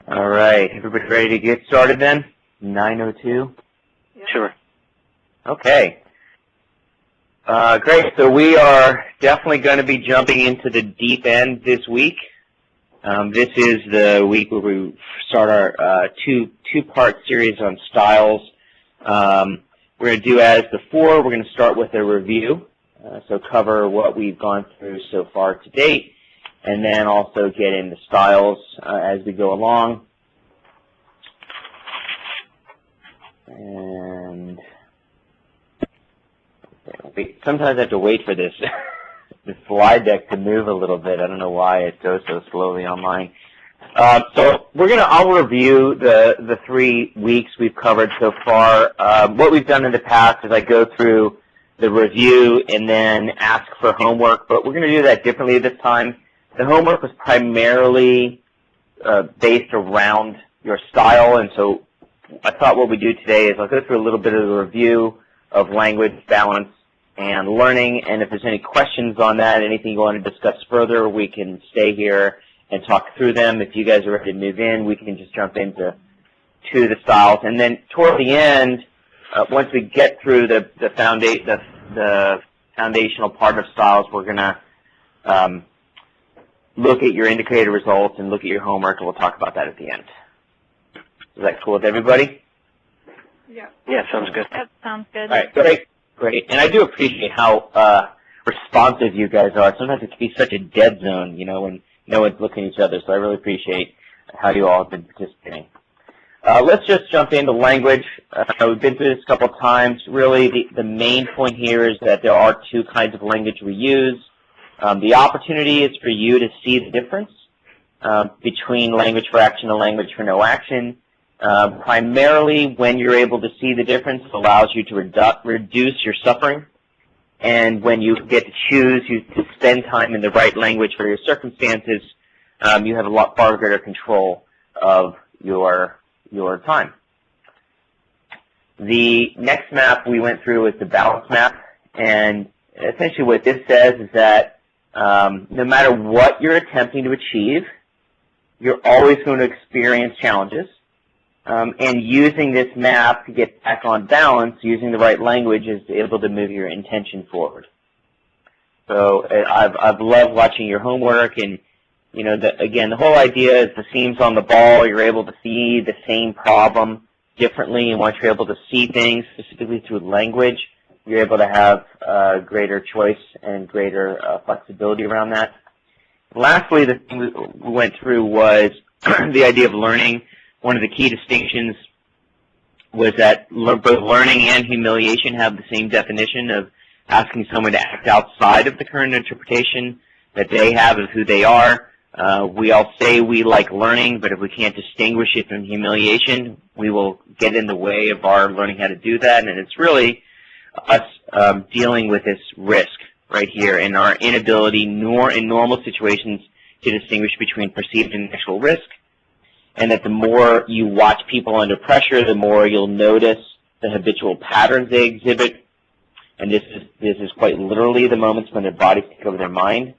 All right, everybody ready to get started then? 9:02? Yeah. Sure. Okay. Great, so we are definitely going to be jumping into the deep end this week. This is the week where we start our two-part series on styles. We're going to do as before, we're going to start with a review, so cover what we've gone through so far to date, and then also get into styles as we go along. And sometimes I have to wait for this the slide deck to move a little bit. I don't know why it goes so slowly on mine. So I'll review the 3 weeks we've covered so far. What we've done in the past is I go through the review and then ask for homework, but we're going to do that differently this time. The homework was primarily based around your style, and so I thought what we do today is I'll go through a little bit of the review of language, balance, and learning, and if there's any questions on that, anything you want to discuss further, we can stay here and talk through them. If you guys are ready to move in, we can just jump into the styles. And then toward the end, once we get through the foundational part of styles, we're going to look at your indicator results and look at your homework, and we'll talk about that at the end. Is that cool with everybody? Yeah. Yeah, sounds good. That sounds good. All right, great. And I do appreciate how responsive you guys are. Sometimes it can be such a dead zone, when no one's looking at each other, so I really appreciate how you all have been participating. Let's just jump into language. We've been through this a couple of times. Really, the main point here is that there are 2 kinds of language we use. The opportunity is for you to see the difference between language for action and language for no action. Primarily, when you're able to see the difference, it allows you to reduce your suffering. And when you get to choose to spend time in the right language for your circumstances, you have a lot far greater control of your time. The next map we went through was the balance map, and essentially what this says is that no matter what you're attempting to achieve, you're always going to experience challenges. And using this map to get back on balance, using the right language, is able to move your intention forward. So I've loved watching your homework, and again, the whole idea is the seams on the ball. You're able to see the same problem differently, and once you're able to see things specifically through language, you're able to have greater choice and greater flexibility around that. Lastly, the thing we went through was the idea of learning. One of the key distinctions was that both learning and humiliation have the same definition of asking someone to act outside of the current interpretation that they have of who they are. We all say we like learning, but if we can't distinguish it from humiliation, we will get in the way of our learning how to do that. And it's really us dealing with this risk right here and our inability in normal situations to distinguish between perceived and actual risk. And that the more you watch people under pressure, the more you'll notice the habitual patterns they exhibit. And this is quite literally the moments when their bodies take over their mind.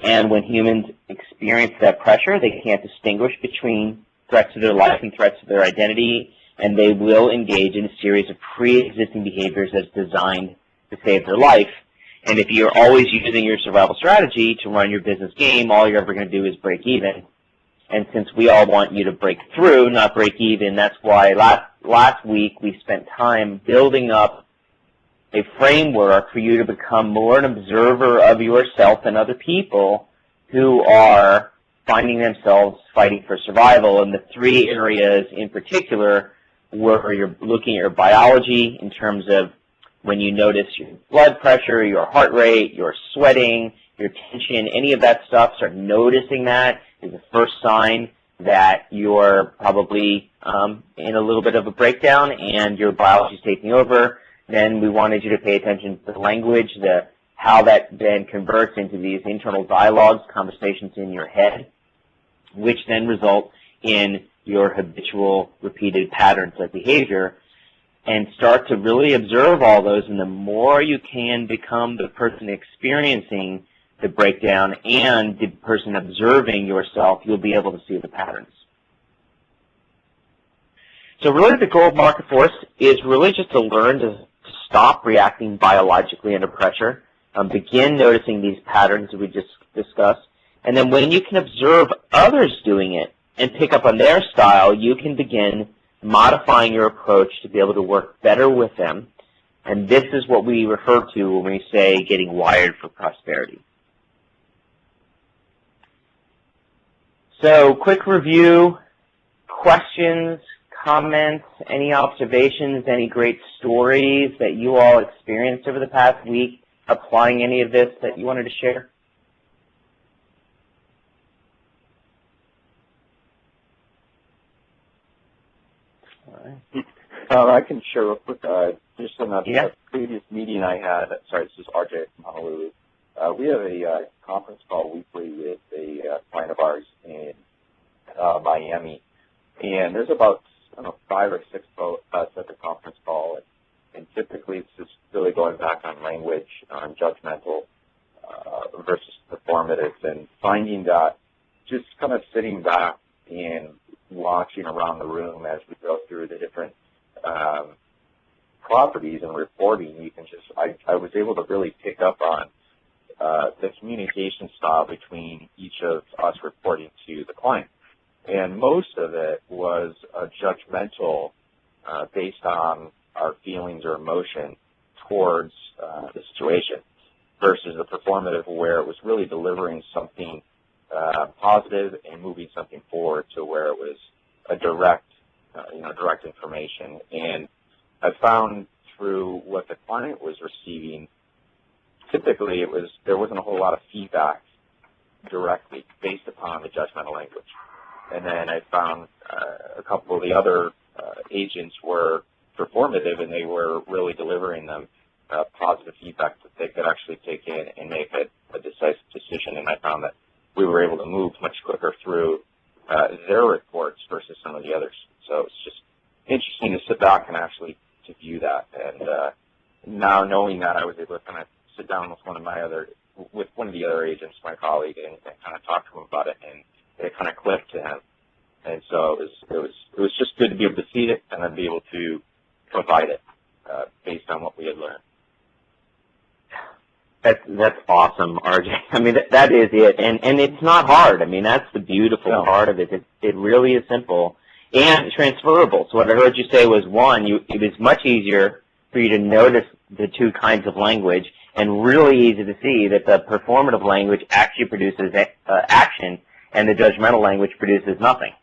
And when humans experience that pressure, they can't distinguish between threats to their life and threats to their identity, and they will engage in a series of pre-existing behaviors that's designed to save their life. And if you're always using your survival strategy to run your business game, all you're ever going to do is break even. And since we all want you to break through, not break even, that's why last week we spent time building up a framework for you to become more an observer of yourself and other people who are finding themselves fighting for survival. And the 3 areas in particular were you're looking at your biology in terms of when you notice your blood pressure, your heart rate, your sweating, your tension, any of that stuff, start noticing that is the first sign that you're probably in a little bit of a breakdown and your biology is taking over. Then we wanted you to pay attention to the language, how that then converts into these internal dialogues, conversations in your head, which then result in your habitual repeated patterns of behavior, and start to really observe all those. And the more you can become the person experiencing the breakdown and the person observing yourself, you'll be able to see the patterns. So really the goal of Market Force is really just to learn to stop reacting biologically under pressure, begin noticing these patterns that we just discussed, and then when you can observe others doing it and pick up on their style, you can begin modifying your approach to be able to work better with them. And this is what we refer to when we say getting wired for prosperity. So quick review, questions, comments, any observations, any great stories that you all experienced over the past week applying any of this that you wanted to share? All right. I can share real quick. Just in a previous meeting I had, sorry, this is RJ from Honolulu. We have a conference call weekly with a client of ours in Miami, and there's about 5 or 6 us at the conference call, and typically it's just really going back on language, on judgmental versus performative, and finding that just kind of sitting back and watching around the room as we go through the different properties and reporting, you can just, I was able to really pick up on the communication style between each of us reporting to the client. And most of it was judgmental based on our feelings or emotion towards the situation versus the performative where it was really delivering something positive and moving something forward to where it was a direct information. And I found through what the client was receiving, typically there wasn't a whole lot of feedback directly based upon the judgmental language. And then I found a couple of the other agents were performative, and they were really delivering them positive feedback that they could actually take in and make a decisive decision. And I found that we were able to move much quicker through their reports versus some of the others. So it's just interesting to sit back and actually to view that. And now knowing that, I was able to kind of sit down with one of the other agents, my colleague, and kind of talk to him about it, and it kind of clicked to him. And so it was just good to be able to see it and then be able to provide it based on what we had learned. That's awesome, RJ. I mean, that is it. And it's not hard. I mean, that's the beautiful part of it. It really is simple and transferable. So what I heard you say was, one, it was much easier for you to notice the two kinds of language, and really easy to see that the performative language actually produces action, and the judgmental language produces nothing.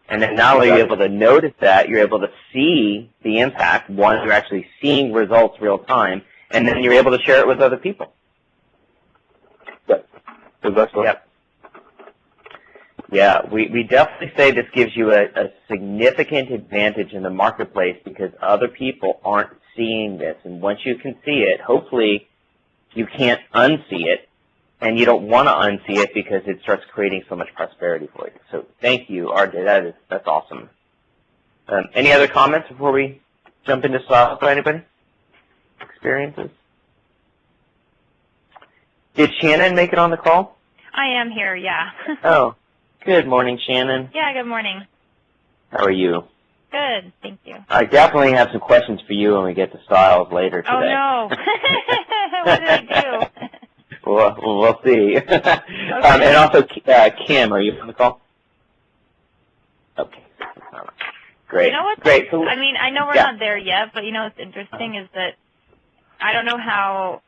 And then not only are you able to notice that, you're able to see the impact. One, you're actually seeing results real time, and then you're able to share it with other people. Yep. Yeah, we definitely say this gives you a significant advantage in the marketplace because other people aren't seeing this. And once you can see it, hopefully you can't unsee it, and you don't want to unsee it because it starts creating so much prosperity for you. So thank you, RJ. That's awesome. Any other comments before we jump into styles by anybody? Experiences? Did Shannon make it on the call? I am here, yeah. Oh, good morning, Shannon. Yeah, good morning. How are you? Good, thank you. I definitely have some questions for you when we get to styles later today. Oh, no. What did I do? We'll see. Okay. And also, Kim, are you on the call? Okay. All right. Great. You know what? Great. So, I mean, I know we're not there yet, but you know what's interesting is that I don't know how,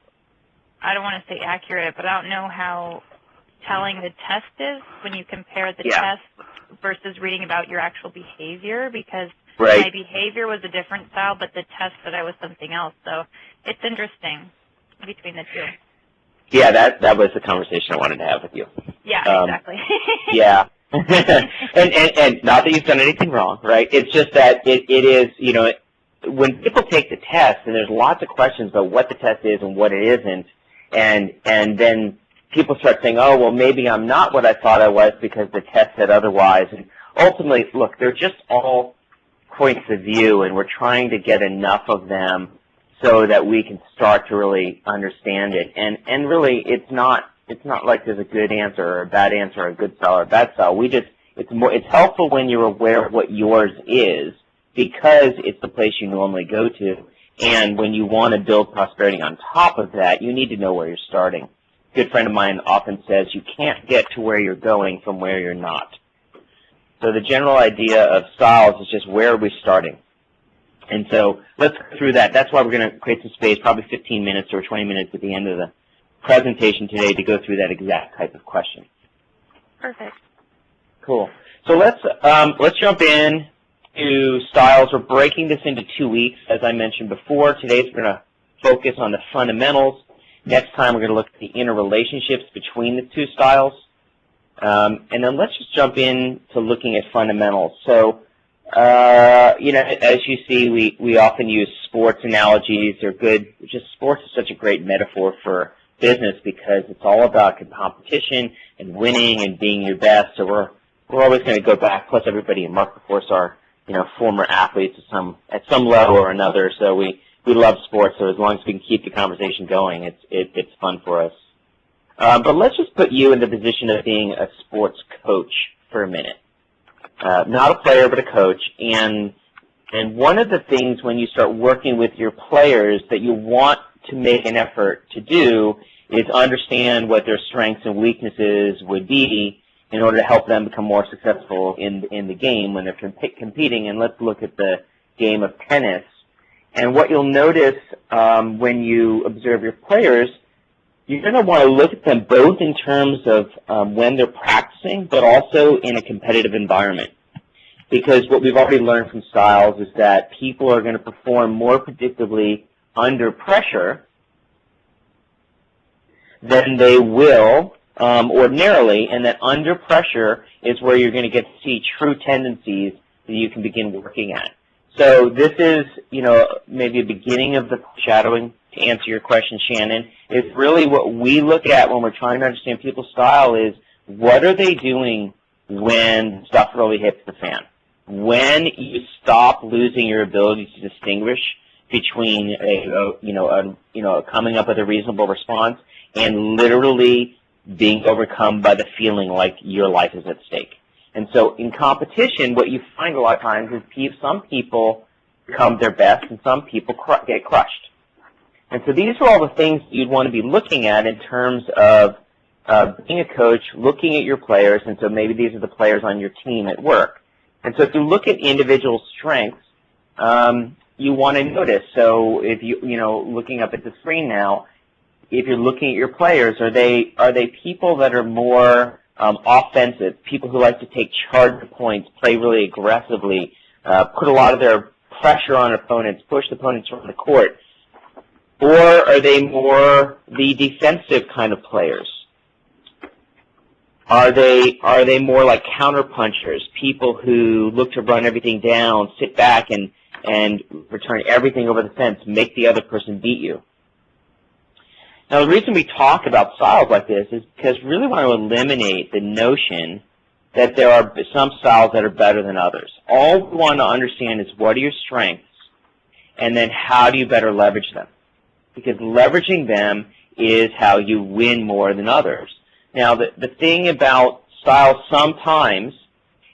I don't want to say accurate, but I don't know how telling the test is when you compare the test versus reading about your actual behavior, because my behavior was a different style, but the test said I was something else. So it's interesting between the two. Yeah, that was the conversation I wanted to have with you. Yeah, exactly. Yeah. and not that you've done anything wrong, right? It's just that it is, you know, when people take the test, and there's lots of questions about what the test is and what it isn't, and then people start saying, oh, well, maybe I'm not what I thought I was because the test said otherwise. And ultimately, look, they're just all points of view, and we're trying to get enough of them so that we can start to really understand it. And really, it's not like there's a good answer or a bad answer or a good style or a bad style. It's helpful when you're aware of what yours is, because it's the place you normally go to. And when you want to build prosperity on top of that, you need to know where you're starting. A good friend of mine often says you can't get to where you're going from where you're not. So the general idea of styles is just where are we starting? And so let's go through that. That's why we're going to create some space, probably 15 minutes or 20 minutes at the end of the presentation today to go through that exact type of question. Perfect. Cool. So let's jump in to styles. We're breaking this into 2 weeks, as I mentioned before. Today we're going to focus on the fundamentals. Next time we're going to look at the interrelationships between the two styles. And then let's just jump in to looking at fundamentals. So, you know, as you see, we often use sports analogies. They're good. Just sports is such a great metaphor for business because it's all about competition and winning and being your best. So we're always going to go back. Plus, everybody in Marketforce are, you know, former athletes at some level or another. So we love sports. So as long as we can keep the conversation going, it's fun for us. But let's just put you in the position of being a sports coach for a minute. Not a player, but a coach. And one of the things when you start working with your players that you want to make an effort to do is understand what their strengths and weaknesses would be in order to help them become more successful in the game when they're competing. And let's look at the game of tennis. And what you'll notice when you observe your players, you're going to want to look at them both in terms of when they're practicing, but also in a competitive environment. Because what we've already learned from styles is that people are going to perform more predictably under pressure than they will ordinarily, and that under pressure is where you're going to get to see true tendencies that you can begin working at. So this is, you know, maybe a beginning of the shadowing. To answer your question, Shannon, is really what we look at when we're trying to understand people's style is what are they doing when stuff really hits the fan? When you stop losing your ability to distinguish between coming up with a reasonable response and literally being overcome by the feeling like your life is at stake. And so in competition, what you find a lot of times is some people become their best and some people get crushed. And so these are all the things you'd want to be looking at in terms of being a coach, looking at your players, and so maybe these are the players on your team at work. And so if you look at individual strengths, you want to notice. So if looking up at the screen now, if you're looking at your players, are they people that are more offensive, people who like to take charge of points, play really aggressively, put a lot of their pressure on opponents, push opponents from the court? Or are they more the defensive kind of players? Are they more like counterpunchers, people who look to run everything down, sit back and return everything over the fence, make the other person beat you? Now, the reason we talk about styles like this is because we really want to eliminate the notion that there are some styles that are better than others. All we want to understand is what are your strengths, and then how do you better leverage them? Because leveraging them is how you win more than others. Now, the thing about styles sometimes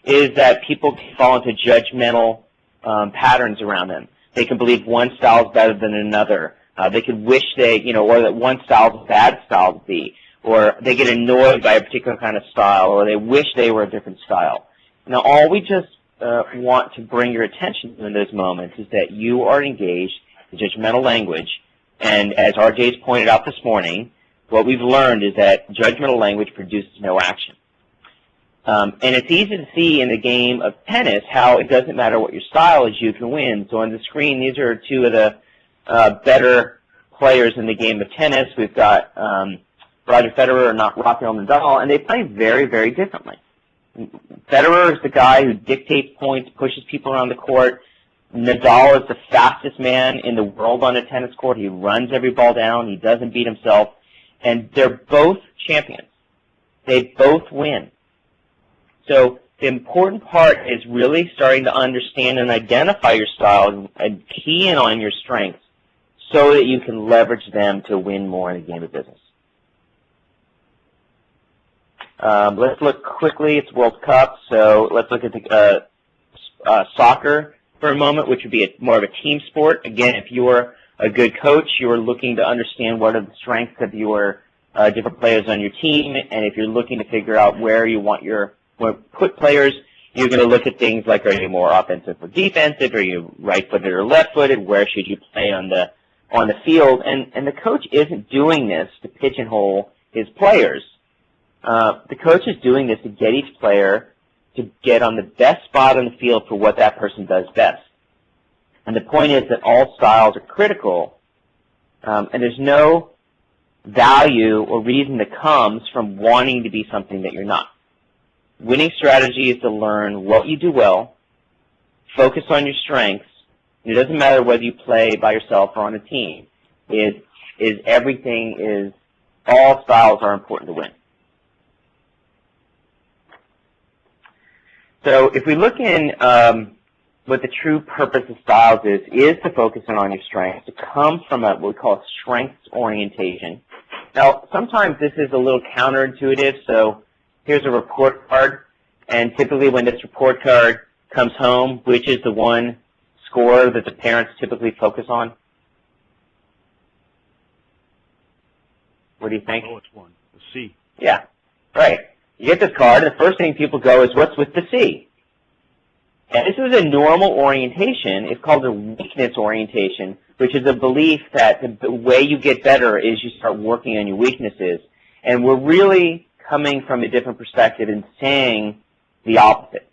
is that people can fall into judgmental patterns around them. They can believe one style is better than another. They could wish or that one style is a bad style to be, or they get annoyed by a particular kind of style, or they wish they were a different style. Now, all we just want to bring your attention to in those moments is that you are engaged in judgmental language. And as RJ's pointed out this morning, what we've learned is that judgmental language produces no action. And it's easy to see in the game of tennis how it doesn't matter what your style is, you can win. So on the screen, these are two of the better players in the game of tennis. We've got Roger Federer, not Rafael Nadal, and they play very, very differently. Federer is the guy who dictates points, pushes people around the court. Nadal is the fastest man in the world on a tennis court. He runs every ball down. He doesn't beat himself. And they're both champions. They both win. So the important part is really starting to understand and identify your style and key in on your strengths so that you can leverage them to win more in the game of business. Let's look quickly. It's World Cup, so let's look at the soccer. for a moment, which would be more of a team sport. Again, if you're a good coach, you're looking to understand what are the strengths of your different players on your team, and if you're looking to figure out where you want put players, you're going to look at things like, are you more offensive or defensive? Are you right-footed or left-footed? Where should you play on the field? And the coach isn't doing this to pigeonhole his players. The coach is doing this to get each player to get on the best spot on the field for what that person does best. And the point is that all styles are critical, and there's no value or reason that comes from wanting to be something that you're not. Winning strategy is to learn what you do well, focus on your strengths, and it doesn't matter whether you play by yourself or on a team. All styles are important to win. So if we look in what the true purpose of styles is to focus in on your strengths, to come from what we call strengths orientation. Now, sometimes this is a little counterintuitive, so here's a report card, and typically when this report card comes home, which is the one score that the parents typically focus on? What do you think? Oh, it's one. The C. Yeah, right. You get this card, and the first thing people go is, what's with the C? And this is a normal orientation. It's called a weakness orientation, which is a belief that the way you get better is you start working on your weaknesses. And we're really coming from a different perspective and saying the opposite.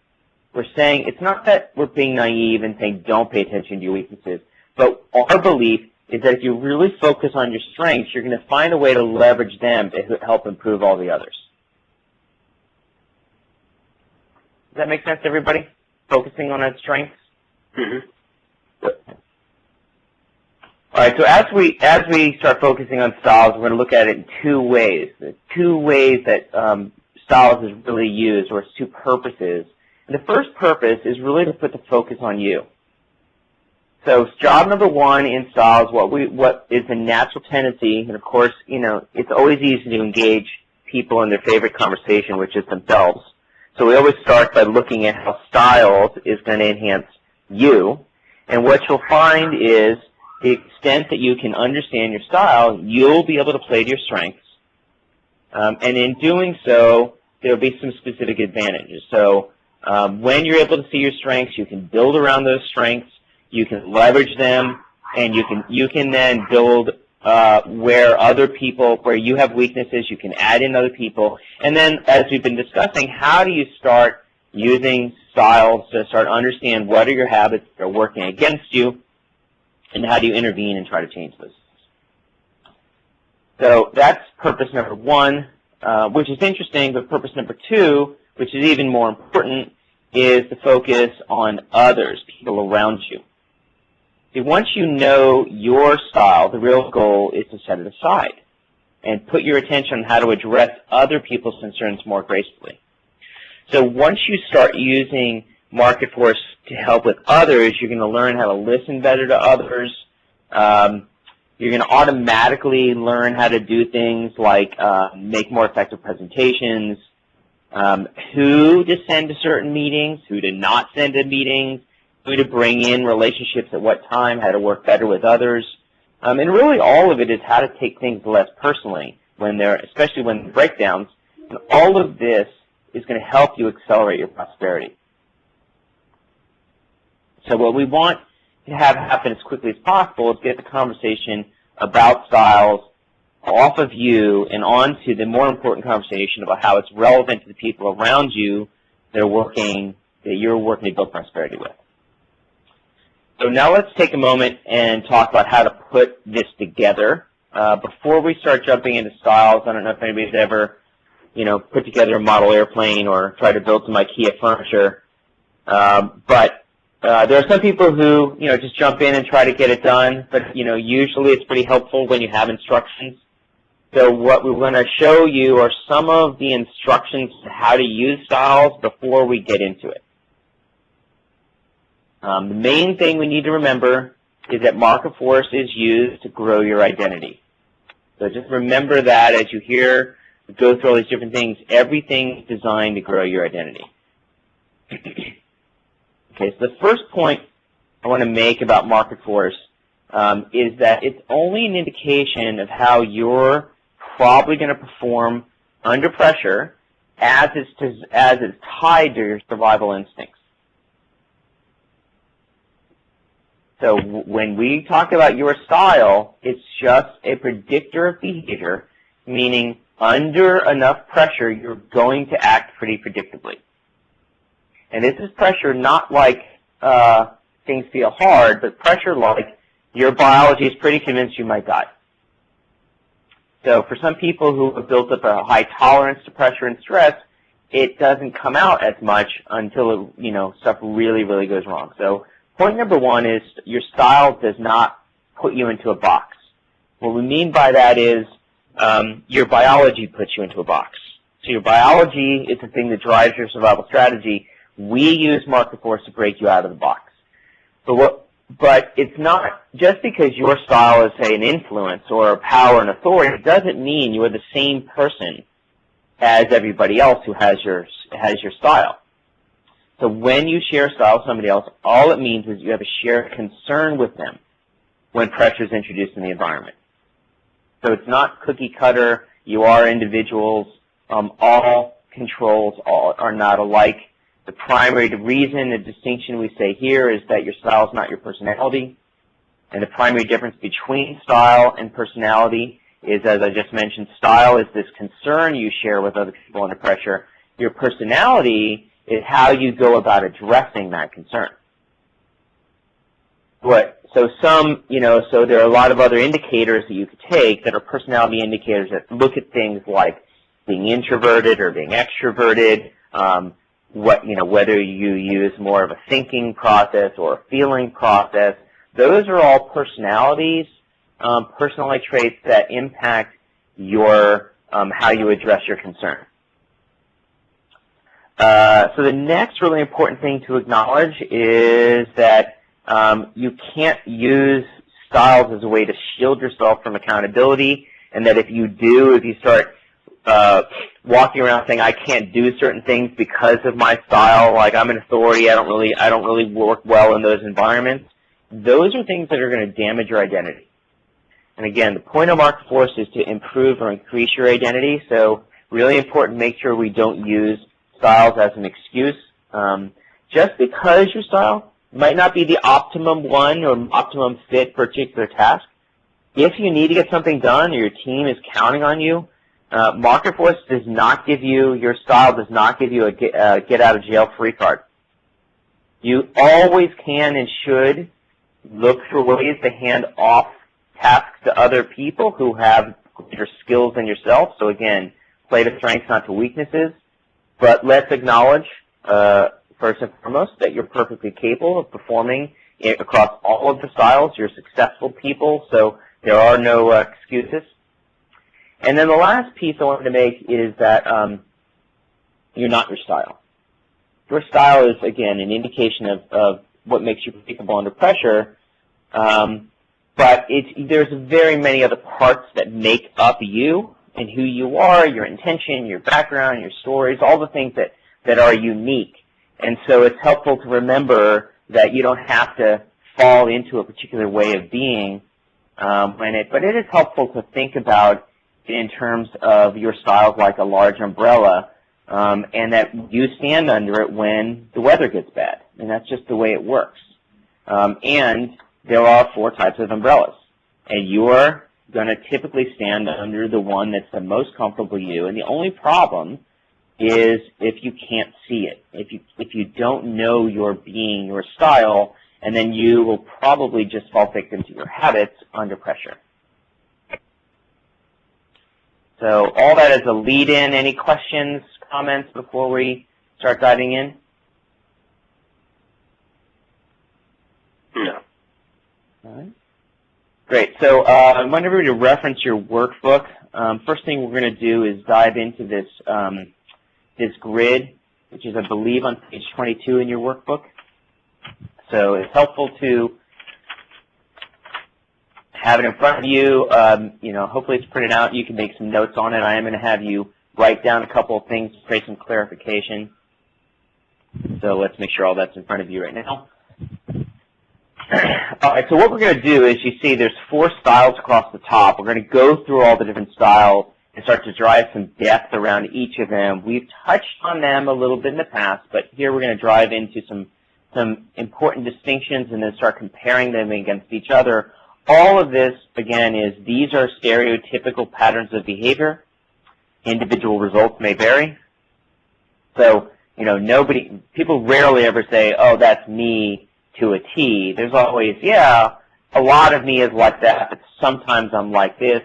We're saying it's not that we're being naive and saying don't pay attention to your weaknesses, but our belief is that if you really focus on your strengths, you're going to find a way to leverage them to help improve all the others. Does that make sense to everybody? Focusing on our strengths? Mm-hmm. All right, so as we start focusing on styles, we're going to look at it in two ways. The two ways that styles is really used, or its two purposes. And the first purpose is really to put the focus on you. So job number one in styles, what is a natural tendency, and of course, it's always easy to engage people in their favorite conversation, which is themselves. So we always start by looking at how styles is going to enhance you. And what you'll find is the extent that you can understand your style, you'll be able to play to your strengths. And in doing so, there will be some specific advantages. So when you're able to see your strengths, you can build around those strengths, you can leverage them, and you can then build where you have weaknesses, you can add in other people. And then, as we've been discussing, how do you start using styles to start understand what are your habits that are working against you, and how do you intervene and try to change those? So that's purpose number one, which is interesting, but purpose number two, which is even more important, is to focus on others, people around you. See, once you know your style, the real goal is to set it aside and put your attention on how to address other people's concerns more gracefully. So once you start using Market Force to help with others, you're going to learn how to listen better to others. You're going to automatically learn how to do things like make more effective presentations, who to send to certain meetings, who to not send to meetings, who to bring in, relationships at what time, how to work better with others. And really all of it is how to take things less personally, especially when there are breakdowns. And all of this is going to help you accelerate your prosperity. So what we want to have happen as quickly as possible is get the conversation about styles off of you and onto the more important conversation about how it's relevant to the people around you that you're working to build prosperity with. So now let's take a moment and talk about how to put this together. Before we start jumping into styles, I don't know if anybody's ever, put together a model airplane or try to build some IKEA furniture. But there are some people who, just jump in and try to get it done. But, usually it's pretty helpful when you have instructions. So what we're going to show you are some of the instructions to how to use styles before we get into it. The main thing we need to remember is that Market Force is used to grow your identity. So just remember that as you go through all these different things, everything's designed to grow your identity. Okay, so the first point I want to make about market force is that it's only an indication of how you're probably going to perform under pressure as it's tied to your survival instincts. So when we talk about your style, it's just a predictor of behavior, meaning under enough pressure, you're going to act pretty predictably. And this is pressure not like things feel hard, but pressure like your biology is pretty convinced you might die. So for some people who have built up a high tolerance to pressure and stress, it doesn't come out as much until stuff really, really goes wrong. So point number one is your style does not put you into a box. What we mean by that is your biology puts you into a box. So your biology is the thing that drives your survival strategy. We use market force to break you out of the box. But it's not just because your style is, say, an influence or a power and authority, it doesn't mean you are the same person as everybody else who has your style. So when you share style with somebody else, all it means is you have a shared concern with them when pressure is introduced in the environment. So it's not cookie cutter. You are individuals. All controls are not alike. The primary reason, the distinction we say here is that your style is not your personality. And the primary difference between style and personality is, as I just mentioned, style is this concern you share with other people under pressure. Your personality is how you go about addressing that concern. So there are a lot of other indicators that you could take that are personality indicators that look at things like being introverted or being extroverted, whether you use more of a thinking process or a feeling process. Those are all personality traits that impact your how you address your concern. So the next really important thing to acknowledge is that you can't use styles as a way to shield yourself from accountability, and that if you start walking around saying I can't do certain things because of my style, like I'm an authority, I don't really work well in those environments, those are things that are going to damage your identity. And again, the point of market force is to improve or increase your identity, so really important, make sure we don't use styles as an excuse. Just because your style might not be the optimum one or optimum fit for a particular task, if you need to get something done or your team is counting on you, market force does not give you, your style does not give you a get out of jail free card. You always can and should look for ways to hand off tasks to other people who have greater skills than yourself. So again, play to strengths, not to weaknesses. But let's acknowledge, first and foremost, that you're perfectly capable of performing across all of the styles. You're successful people, so there are no excuses. And then the last piece I wanted to make is that you're not your style. Your style is, again, an indication of what makes you capable under pressure, but there's very many other parts that make up you and who you are, your intention, your background, your stories, all the things that are unique. And so it's helpful to remember that you don't have to fall into a particular way of being, but it is helpful to think about in terms of your style like a large umbrella, and that you stand under it when the weather gets bad. And that's just the way it works. And there are 4 types of umbrellas. And you're going to typically stand under the one that's the most comfortable to you. And the only problem is if you can't see it. If you don't know your being, your style, and then you will probably just fall victim to your habits under pressure. So all that is a lead-in. Any questions, comments before we start diving in? No. All right. Great. So I want everybody to reference your workbook. First thing we're going to do is dive into this this grid, which is, I believe, on page 22 in your workbook. So it's helpful to have it in front of you. Hopefully it's printed out. You can make some notes on it. I am going to have you write down a couple of things to create some clarification. So let's make sure all that's in front of you right now. All right, so what we're going to do is, you see there's 4 styles across the top. We're going to go through all the different styles and start to drive some depth around each of them. We've touched on them a little bit in the past, but here we're going to drive into some important distinctions and then start comparing them against each other. All of this, again, these are stereotypical patterns of behavior. Individual results may vary. So, people rarely ever say, oh, that's me to a T. There's always, yeah, a lot of me is like that, but sometimes I'm like this.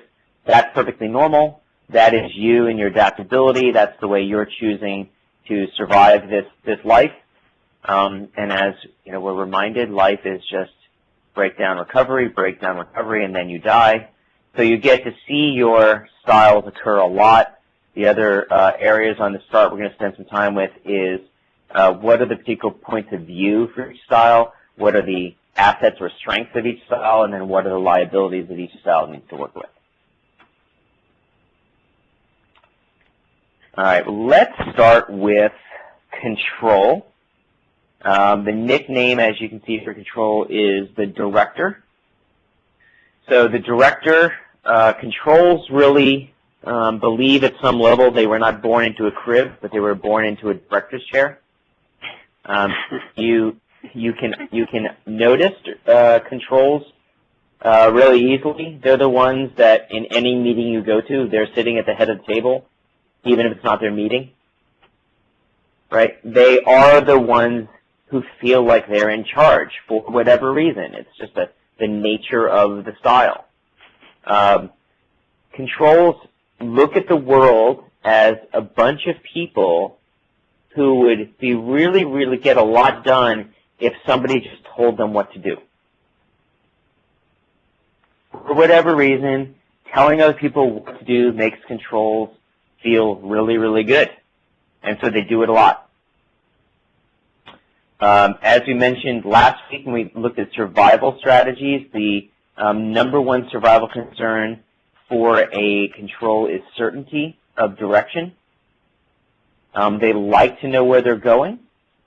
That's perfectly normal. That is you and your adaptability. That's the way you're choosing to survive this life. And as we're reminded, life is just breakdown, recovery, and then you die. So you get to see your styles occur a lot. The other areas on the chart we're going to spend some time with is what are the particular points of view for each style, what are the assets or strengths of each style, and then what are the liabilities that each style needs to work with. All right, let's start with control. The nickname, as you can see for control, is the director. So the director controls really believe at some level they were not born into a crib, but they were born into a director's chair. You can notice controls really easily. They're the ones that in any meeting you go to, they're sitting at the head of the table, even if it's not their meeting. Right? They are the ones who feel like they're in charge for whatever reason. It's just the nature of the style. Controls look at the world as a bunch of people who would be really get a lot done if somebody just told them what to do. For whatever reason, telling other people what to do makes controls feel really good. And so they do it a lot. As we mentioned last week when we looked at survival strategies, the number one survival concern for a control is certainty of direction. They like to know where they're going.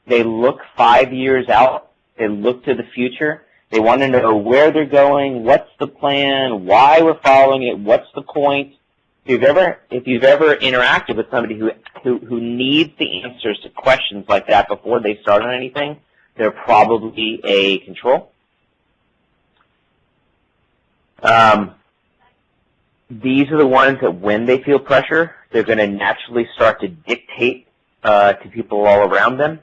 They look 5 years out. They look to the future. They want to know where they're going, what's the plan, why we're following it, what's the point. If you've ever interacted with somebody who needs the answers to questions like that before they start on anything, they're probably a control. These are the ones that when they feel pressure, they're going to naturally start to dictate to people all around them.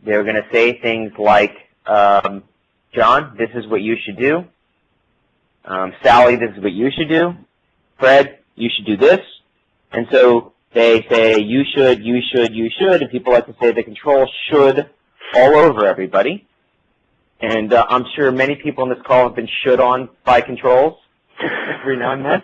They're going to say things like, John, this is what you should do. Sally, this is what you should do. Fred, you should do this. And so they say, you should, and people like to say the control should all over everybody. And I'm sure many people on this call have been should on by controls every now and then.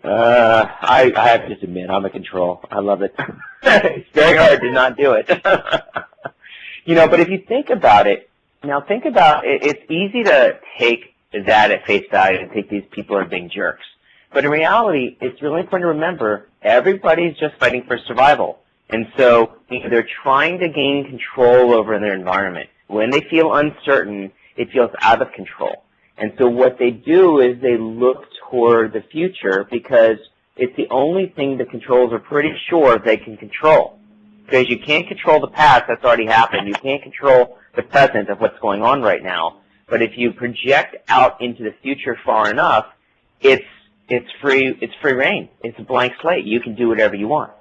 I have to admit, I'm a control. I love it. It's very hard to not do it. But if you think about it, it's easy to take that at face value and think these people are being jerks. But in reality, it's really important to remember everybody's just fighting for survival. And so they're trying to gain control over their environment. When they feel uncertain, it feels out of control. And so what they do is they look toward the future because it's the only thing the controls are pretty sure they can control. Because you can't control the past, that's already happened. You can't control the present of what's going on right now. But if you project out into the future far enough, it's free reign. It's a blank slate. You can do whatever you want.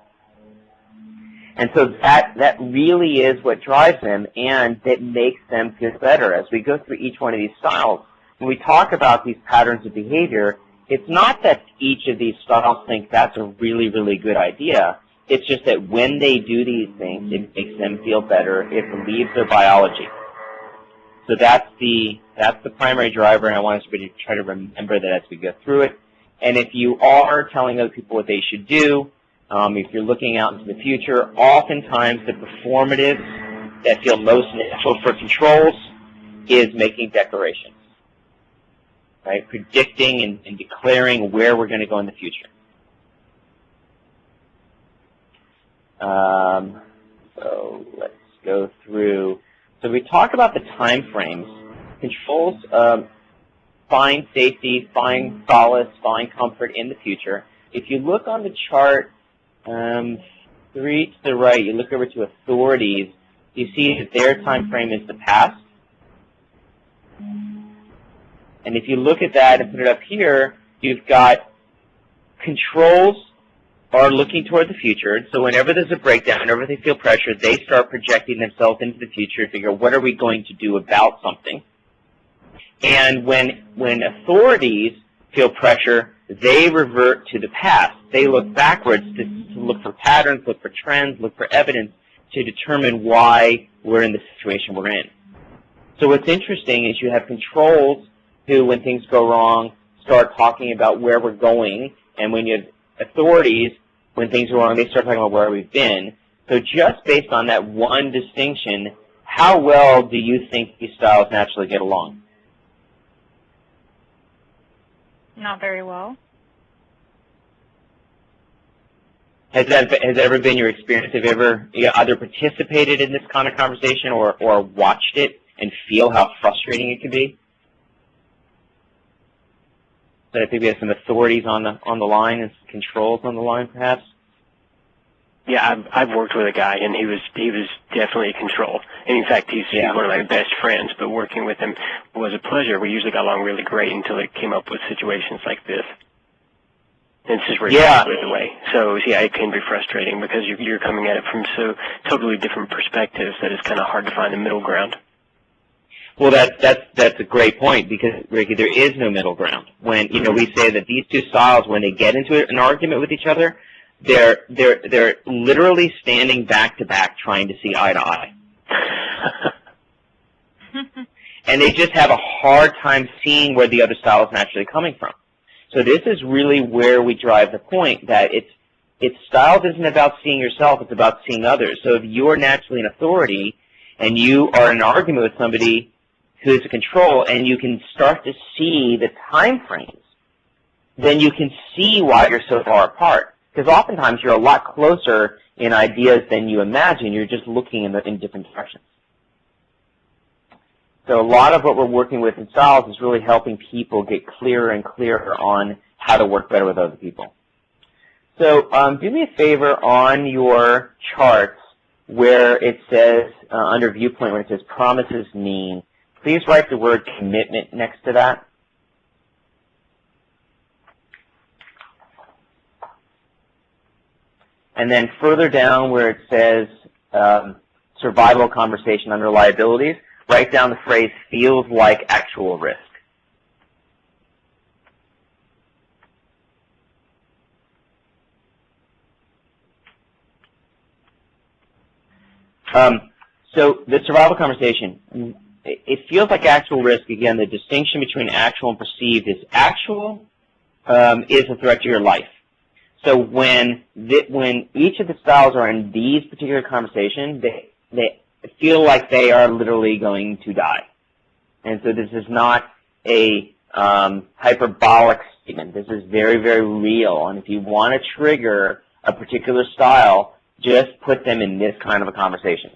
And so that really is what drives them, and it makes them feel better. As we go through each one of these styles, when we talk about these patterns of behavior, it's not that each of these styles think that's a really good idea. It's just that when they do these things, it makes them feel better. It relieves their biology. So that's the primary driver, and I want us to try to remember that as we go through it. And if you are telling other people what they should do, if you're looking out into the future, oftentimes the performatives that feel most natural for controls is making declarations, right? Predicting and declaring where we're going to go in the future. So let's go through. So we talk about the time frames. Controls find safety, find solace, find comfort in the future. If you look on the chart 3 to the right, you look over to authorities, you see that their time frame is the past. And if you look at that and put it up here, you've got controls are looking toward the future. So whenever there's a breakdown, whenever they feel pressure, they start projecting themselves into the future to figure out what are we going to do about something. And when authorities feel pressure, they revert to the past. They look backwards to look for patterns, look for trends, look for evidence to determine why we're in the situation we're in. So what's interesting is you have controls who, when things go wrong, start talking about where we're going, and when you have authorities, when things go wrong, they start talking about where we've been. So just based on that one distinction, how well do you think these styles naturally get along? Not very well. Has that ever been your experience? Have you ever either participated in this kind of conversation or watched it and feel how frustrating it can be? So I think we have some authorities on the line and some controls on the line, perhaps. Yeah, I've worked with a guy, and he was definitely a control. And in fact, he's one of my best friends. But working with him was a pleasure. We usually got along really great until it came up with situations like this. And it's just really the way. So yeah, it can be frustrating because you're coming at it from so totally different perspectives that it's kind of hard to find a middle ground. Well, that's a great point, because Ricky, there is no middle ground. When we say that these two styles, when they get into an argument with each other, they're literally standing back to back trying to see eye to eye, and they just have a hard time seeing where the other style is naturally coming from. So this is really where we drive the point that it's styles isn't about seeing yourself; it's about seeing others. So if you're naturally an authority and you are in an argument with somebody who's a control, and you can start to see the time frames, then you can see why you're so far apart. Because oftentimes you're a lot closer in ideas than you imagine. You're just looking in different directions. So a lot of what we're working with in styles is really helping people get clearer and clearer on how to work better with other people. So do me a favor on your charts where it says, under viewpoint, where it says promises mean, please write the word commitment next to that. And then further down where it says survival conversation under liabilities, write down the phrase feels like actual risk. So the survival conversation, it feels like actual risk. Again, the distinction between actual and perceived is actual is a threat to your life. So when each of the styles are in these particular conversations, they feel like they are literally going to die. And so this is not a hyperbolic statement. This is very, very real. And if you want to trigger a particular style, just put them in this kind of a conversation.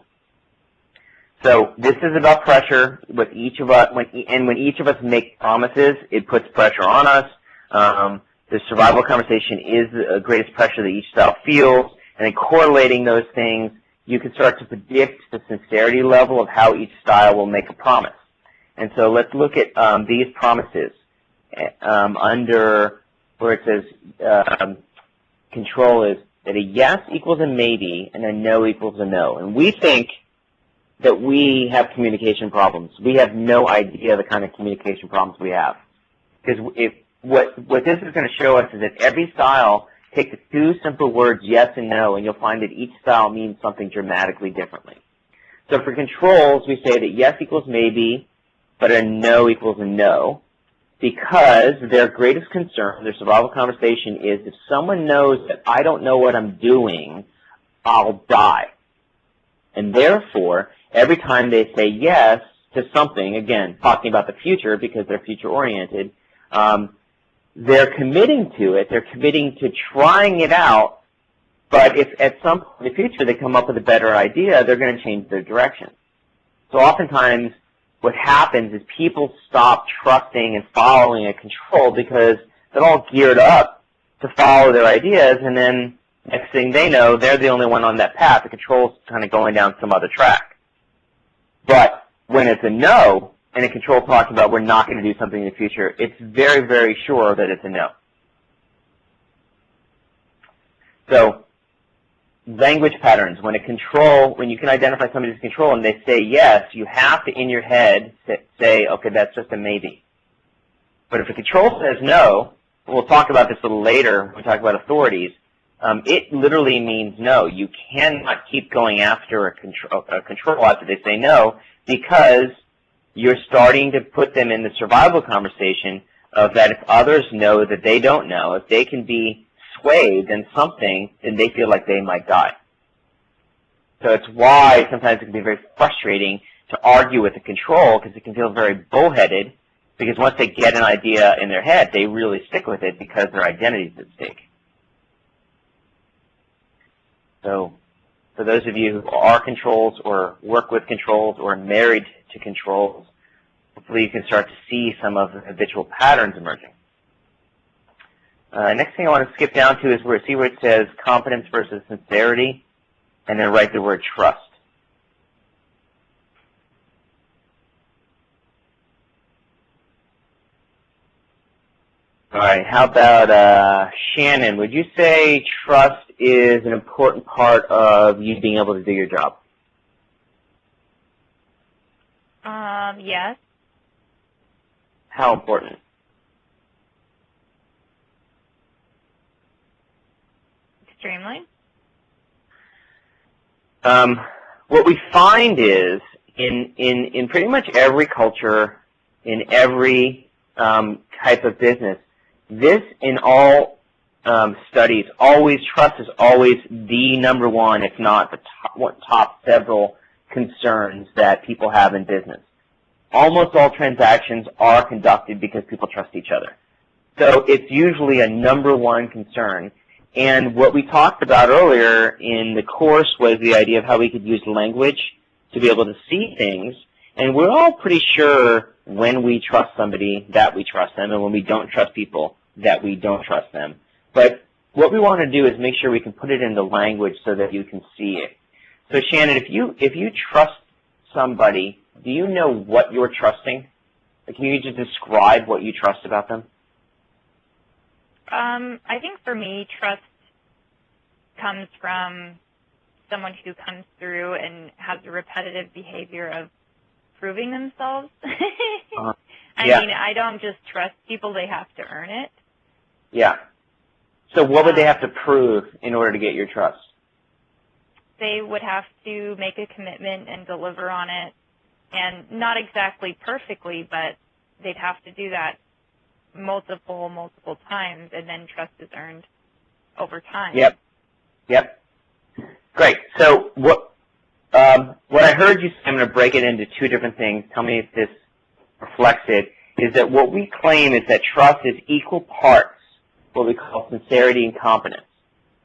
So this is about pressure with each of us, and when each of us make promises, it puts pressure on us. The survival conversation is the greatest pressure that each style feels, and then correlating those things, you can start to predict the sincerity level of how each style will make a promise. And so let's look at these promises under where it says control is that a yes equals a maybe and a no equals a no. And we think that we have communication problems. We have no idea the kind of communication problems we have. Because what this is going to show us is that every style takes the two simple words yes and no, and you'll find that each style means something dramatically differently. So for controls, we say that yes equals maybe, but a no equals a no, because their greatest concern, their survival conversation is if someone knows that I don't know what I'm doing, I'll die. And therefore, every time they say yes to something, again, talking about the future because they're future-oriented, they're committing to it. They're committing to trying it out But if at some point in the future they come up with a better idea, they're going to change their direction. So oftentimes what happens is people stop trusting and following a control because they're all geared up to follow their ideas, and then next thing they know, they're the only one on that path. The control's kind of going down some other track. But when it's a no, and a control talking about we're not going to do something in the future, it's very, very sure that it's a no. So language patterns. When you can identify somebody as a control and they say yes, you have to, in your head, say, okay, that's just a maybe. But if a control says no, we'll talk about this a little later when we talk about authorities, it literally means no. You cannot keep going after a control after they say no, because you're starting to put them in the survival conversation of that if others know that they don't know, if they can be swayed in something, then they feel like they might die. So it's why sometimes it can be very frustrating to argue with a control, because it can feel very bullheaded, because once they get an idea in their head, they really stick with it because their identity is at stake. So for those of you who are controls or work with controls or are married to controls, hopefully you can start to see some of the habitual patterns emerging. Next thing I want to skip down to is where it says competence versus sincerity, and then write the word trust. All right, how about Shannon? Would you say trust is an important part of you being able to do your job? Yes. How important? Extremely. What we find is in pretty much every culture, in every type of business, this in all studies, trust is always the number one, if not the top several concerns that people have in business. Almost all transactions are conducted because people trust each other. So it's usually a number one concern. And what we talked about earlier in the course was the idea of how we could use language to be able to see things. And we're all pretty sure when we trust somebody that we trust them, and when we don't trust people that we don't trust them. But what we want to do is make sure we can put it into language so that you can see it. So Shannon, if you trust somebody, do you know what you're trusting? Can you just describe what you trust about them? I think for me, trust comes from someone who comes through and has a repetitive behavior of proving themselves. I mean, I don't just trust people, they have to earn it. Yeah. So what would they have to prove in order to get your trust? They would have to make a commitment and deliver on it, and not exactly perfectly, but they'd have to do that multiple times, and then trust is earned over time. Yep. Great. So what I heard you say, I'm going to break it into two different things. Tell me if this reflects it, is that what we claim is that trust is equal parts what we call sincerity and competence.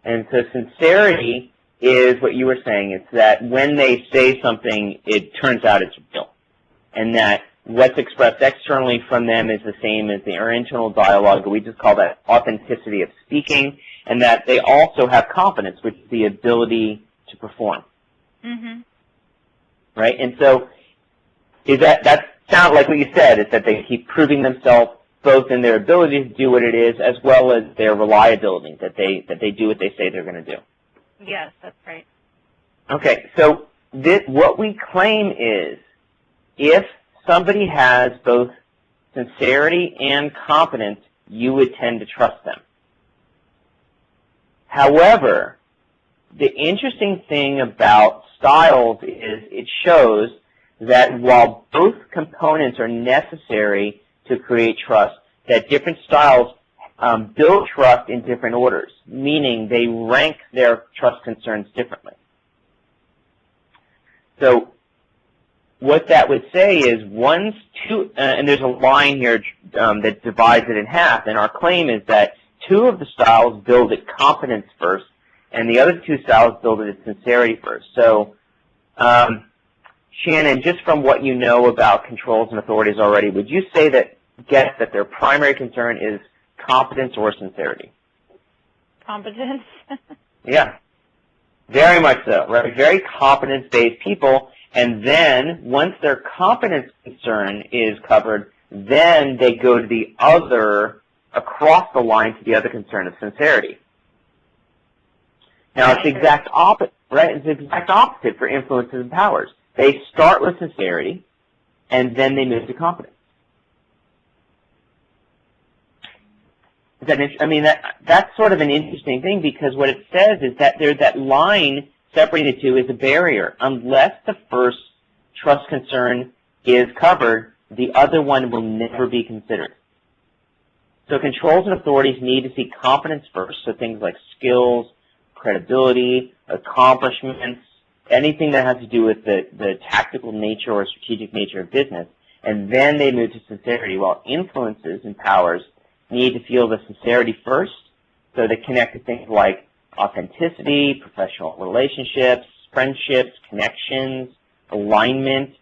And so sincerity is what you were saying. It's that when they say something, it turns out it's real. And that what's expressed externally from them is the same as their internal dialogue. We just call that authenticity of speaking. And that they also have competence, which is the ability to perform. Mm-hmm. Right? And so is that sounds like what you said, is that they keep proving themselves both in their ability to do what it is as well as their reliability, that they do what they say they're going to do. Yes, that's right. Okay, so what we claim is if somebody has both sincerity and competence, you would tend to trust them. However, the interesting thing about styles is it shows that while both components are necessary to create trust, that different styles build trust in different orders, meaning they rank their trust concerns differently. So what that would say is and there's a line here that divides it in half, and our claim is that two of the styles build at competence first, And the other two styles build it as sincerity first. So, Shannon, just from what you know about controls and authorities already, would you say that their primary concern is competence or sincerity? Competence. Yeah, very much so, right? Very competence-based people, and then once their competence concern is covered, then they go to the other, across the line to the other concern of sincerity. Now, it's the exact opposite, right? It's the exact opposite for influences and powers. They start with sincerity, and then they move to competence. That's sort of an interesting thing, because what it says is that there's that line separating the two is a barrier. Unless the first trust concern is covered, the other one will never be considered. So controls and authorities need to see competence first, so things like skills, credibility, accomplishments, anything that has to do with the tactical nature or strategic nature of business, and then they move to sincerity, while influences and powers need to feel the sincerity first, so they connect to things like authenticity, professional relationships, friendships, connections, alignment,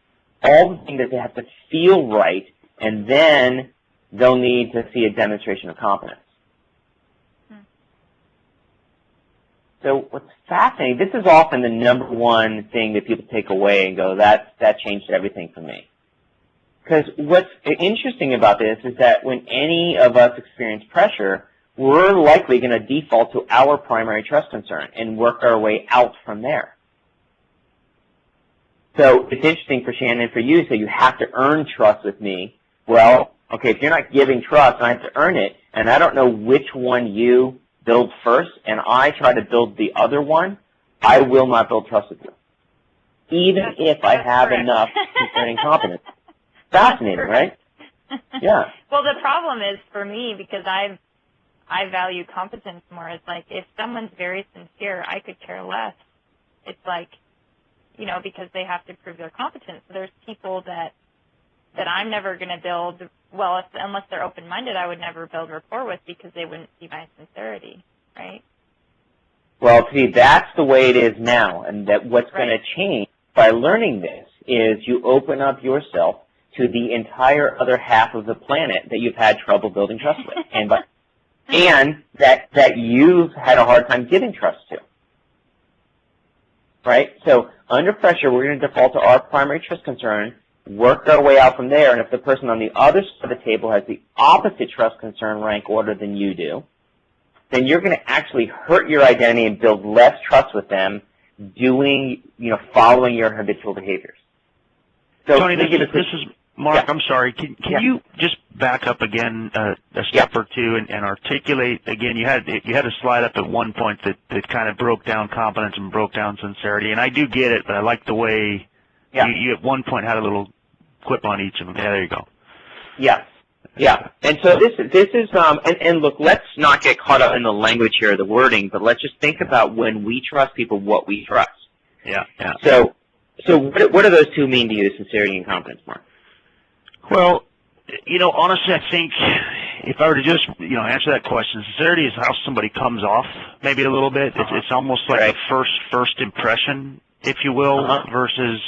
all the things that they have to feel right, and then they'll need to see a demonstration of competence. So what's fascinating, this is often the number one thing that people take away and go, that changed everything for me. Because what's interesting about this is that when any of us experience pressure, we're likely going to default to our primary trust concern and work our way out from there. So it's interesting for Shannon and for you, so you have to earn trust with me. Well, okay, if you're not giving trust, and I have to earn it, and I don't know which one you build first, and I try to build the other one, I will not build trust with you, even if I have enough concerning competence. Fascinating, right? Yeah. Well, the problem is for me, because I value competence more. It's like if someone's very sincere, I could care less. It's like, because they have to prove their competence. So there's people that I'm never going to build, unless they're open-minded, I would never build rapport with, because they wouldn't see my sincerity, right? Well, see, that's the way it is now, and that what's going to change by learning this is you open up yourself to the entire other half of the planet that you've had trouble building trust with, and that you've had a hard time giving trust to. Right? So under pressure, we're going to default to our primary trust concern, work our way out from there, and if the person on the other side of the table has the opposite trust concern rank order than you do, then you're going to actually hurt your identity and build less trust with them following your habitual behaviors. So Tony, this is Mark. Yeah. I'm sorry. Can you just back up again a step or two and articulate again? You had a slide up at one point that kind of broke down competence and broke down sincerity, and I do get it, but I like the way you at one point had a little clip on each of them. Yeah, there you go. Yeah. Yeah. And so this is and look, let's not get caught up in the language here, the wording, but let's just think about when we trust people, what we trust. Yeah. Yeah. So what do those two mean to you, sincerity and competence, Mark? Well, honestly, I think if I were to just, answer that question, sincerity is how somebody comes off maybe a little bit. It's almost like a first impression, if you will, versus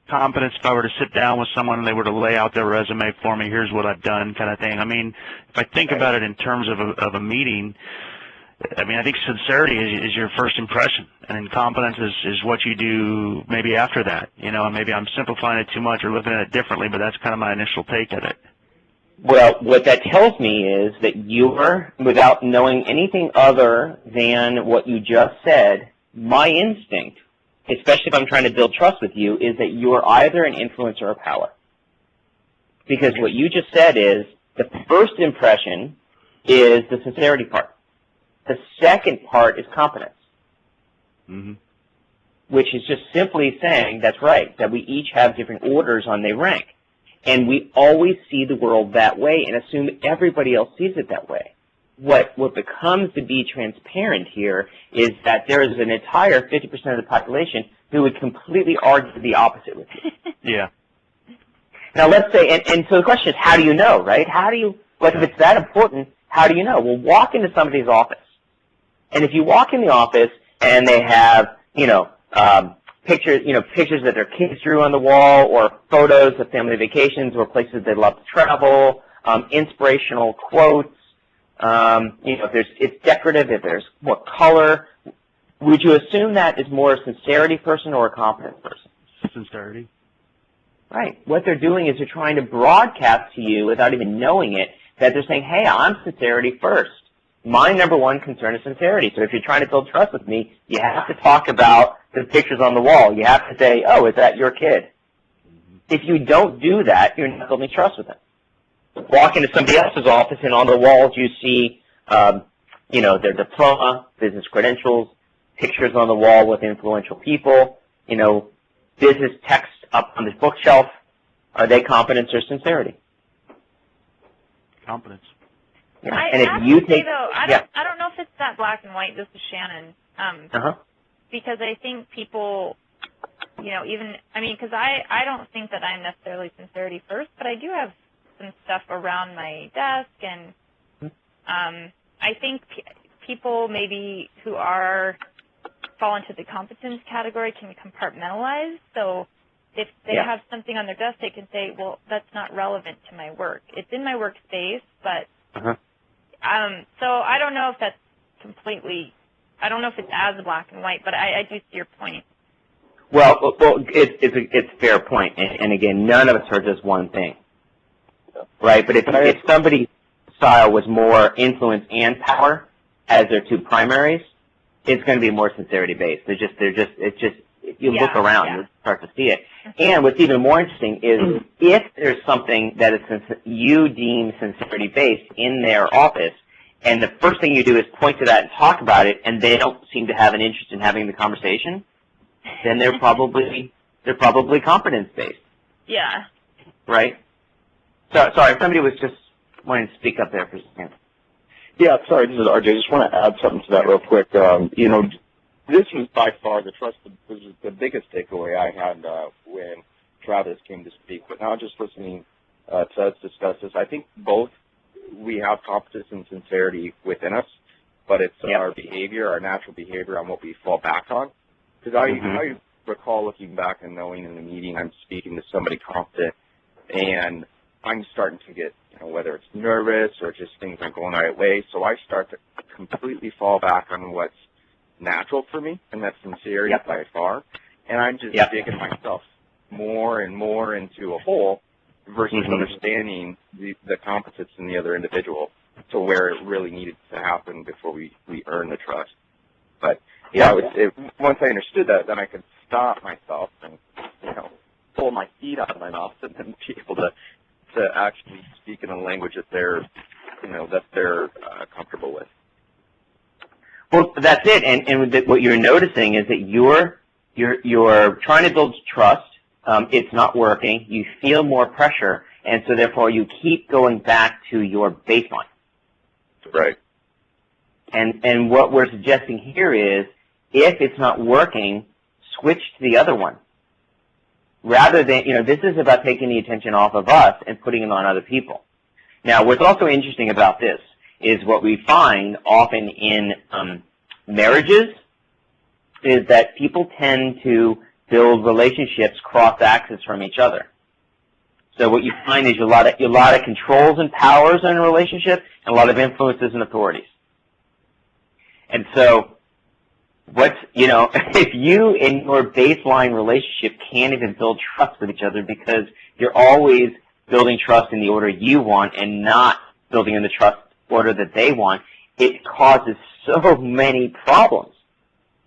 competence. If I were to sit down with someone and they were to lay out their resume for me, here's what I've done kind of thing. I mean, if I think about it in terms of a meeting, I think sincerity is your first impression, and then competence is what you do maybe after that. Maybe I'm simplifying it too much or looking at it differently, but that's kind of my initial take at it. Well, what that tells me is that you're, without knowing anything other than what you just said, my instinct, especially if I'm trying to build trust with you, is that you're either an influence or a power. Because what you just said is the first impression is the sincerity part. The second part is competence, which is just simply saying, that's right, that we each have different orders on they rank. And we always see the world that way and assume everybody else sees it that way. What becomes to be transparent here is that there is an entire 50% of the population who would completely argue the opposite with you. Yeah. Now let's say, and so the question is, how do you know, right? If it's that important, how do you know? Well, walk into somebody's office. And if you walk in the office and they have, pictures that their kids drew on the wall, or photos of family vacations or places they love to travel, inspirational quotes. If it's decorative, if there's more color, would you assume that is more a sincerity person or a confidence person? Sincerity. Right. What they're doing is they're trying to broadcast to you without even knowing it that they're saying, hey, I'm sincerity first. My number one concern is sincerity. So if you're trying to build trust with me, you have to talk about the pictures on the wall. You have to say, oh, is that your kid? If you don't do that, you're not building trust with them. Walk into somebody else's office, and on the walls you see, their diploma, business credentials, pictures on the wall with influential people, business text up on the bookshelf. Are they competence or sincerity? Competence. Yeah. I and if have you to take, say, though, I don't know if it's that black and white. This is Shannon. Because I think people, because I don't think that I'm necessarily sincerity first, but I do have some stuff around my desk, and I think people maybe who fall into the competence category can compartmentalize. So if they have something on their desk, they can say, well, that's not relevant to my work. It's in my workspace, but so I don't know if that's completely, I don't know if it's as black and white, but I do see your point. Well, it's a fair point, and again, none of us are just one thing, right? But if somebody's style was more influence and power as their two primaries, it's going to be more sincerity based. If you look around, you start to see it. And what's even more interesting is if there's something that is you deem sincerity based in their office, and the first thing you do is point to that and talk about it, and they don't seem to have an interest in having the conversation, then they're probably competence based. Yeah. Right? So, sorry, somebody was just wanting to speak up there for a second. Yeah, sorry, this is RJ. I just want to add something to that real quick. This was by far the biggest takeaway I had when Travis came to speak. But now just listening to us discuss this, I think both we have competence and sincerity within us, but it's our behavior, our natural behavior on what we fall back on. Because I recall looking back and knowing in the meeting I'm speaking to somebody competent, and I'm starting to get, whether it's nervous or just things aren't going the right way, so I start to completely fall back on what's natural for me, and that's sincerity by far, and I'm just digging myself more and more into a hole versus understanding the competence in the other individual to where it really needed to happen before we earn the trust. But once I understood that, then I could stop myself and pull my feet out of my mouth and then be able to actually speak in a language that they're comfortable with. Well, that's it. And what you're noticing is that you're trying to build trust. It's not working. You feel more pressure, and so therefore you keep going back to your baseline. Right. And what we're suggesting here is, if it's not working, switch to the other one. Rather than, this is about taking the attention off of us and putting it on other people. Now, what's also interesting about this is what we find often in marriages is that people tend to build relationships cross-axis from each other. So what you find is a lot of controls and powers in a relationship and a lot of influences and authorities. And so if you in your baseline relationship can't even build trust with each other because you're always building trust in the order you want and not building in the trust order that they want, it causes so many problems.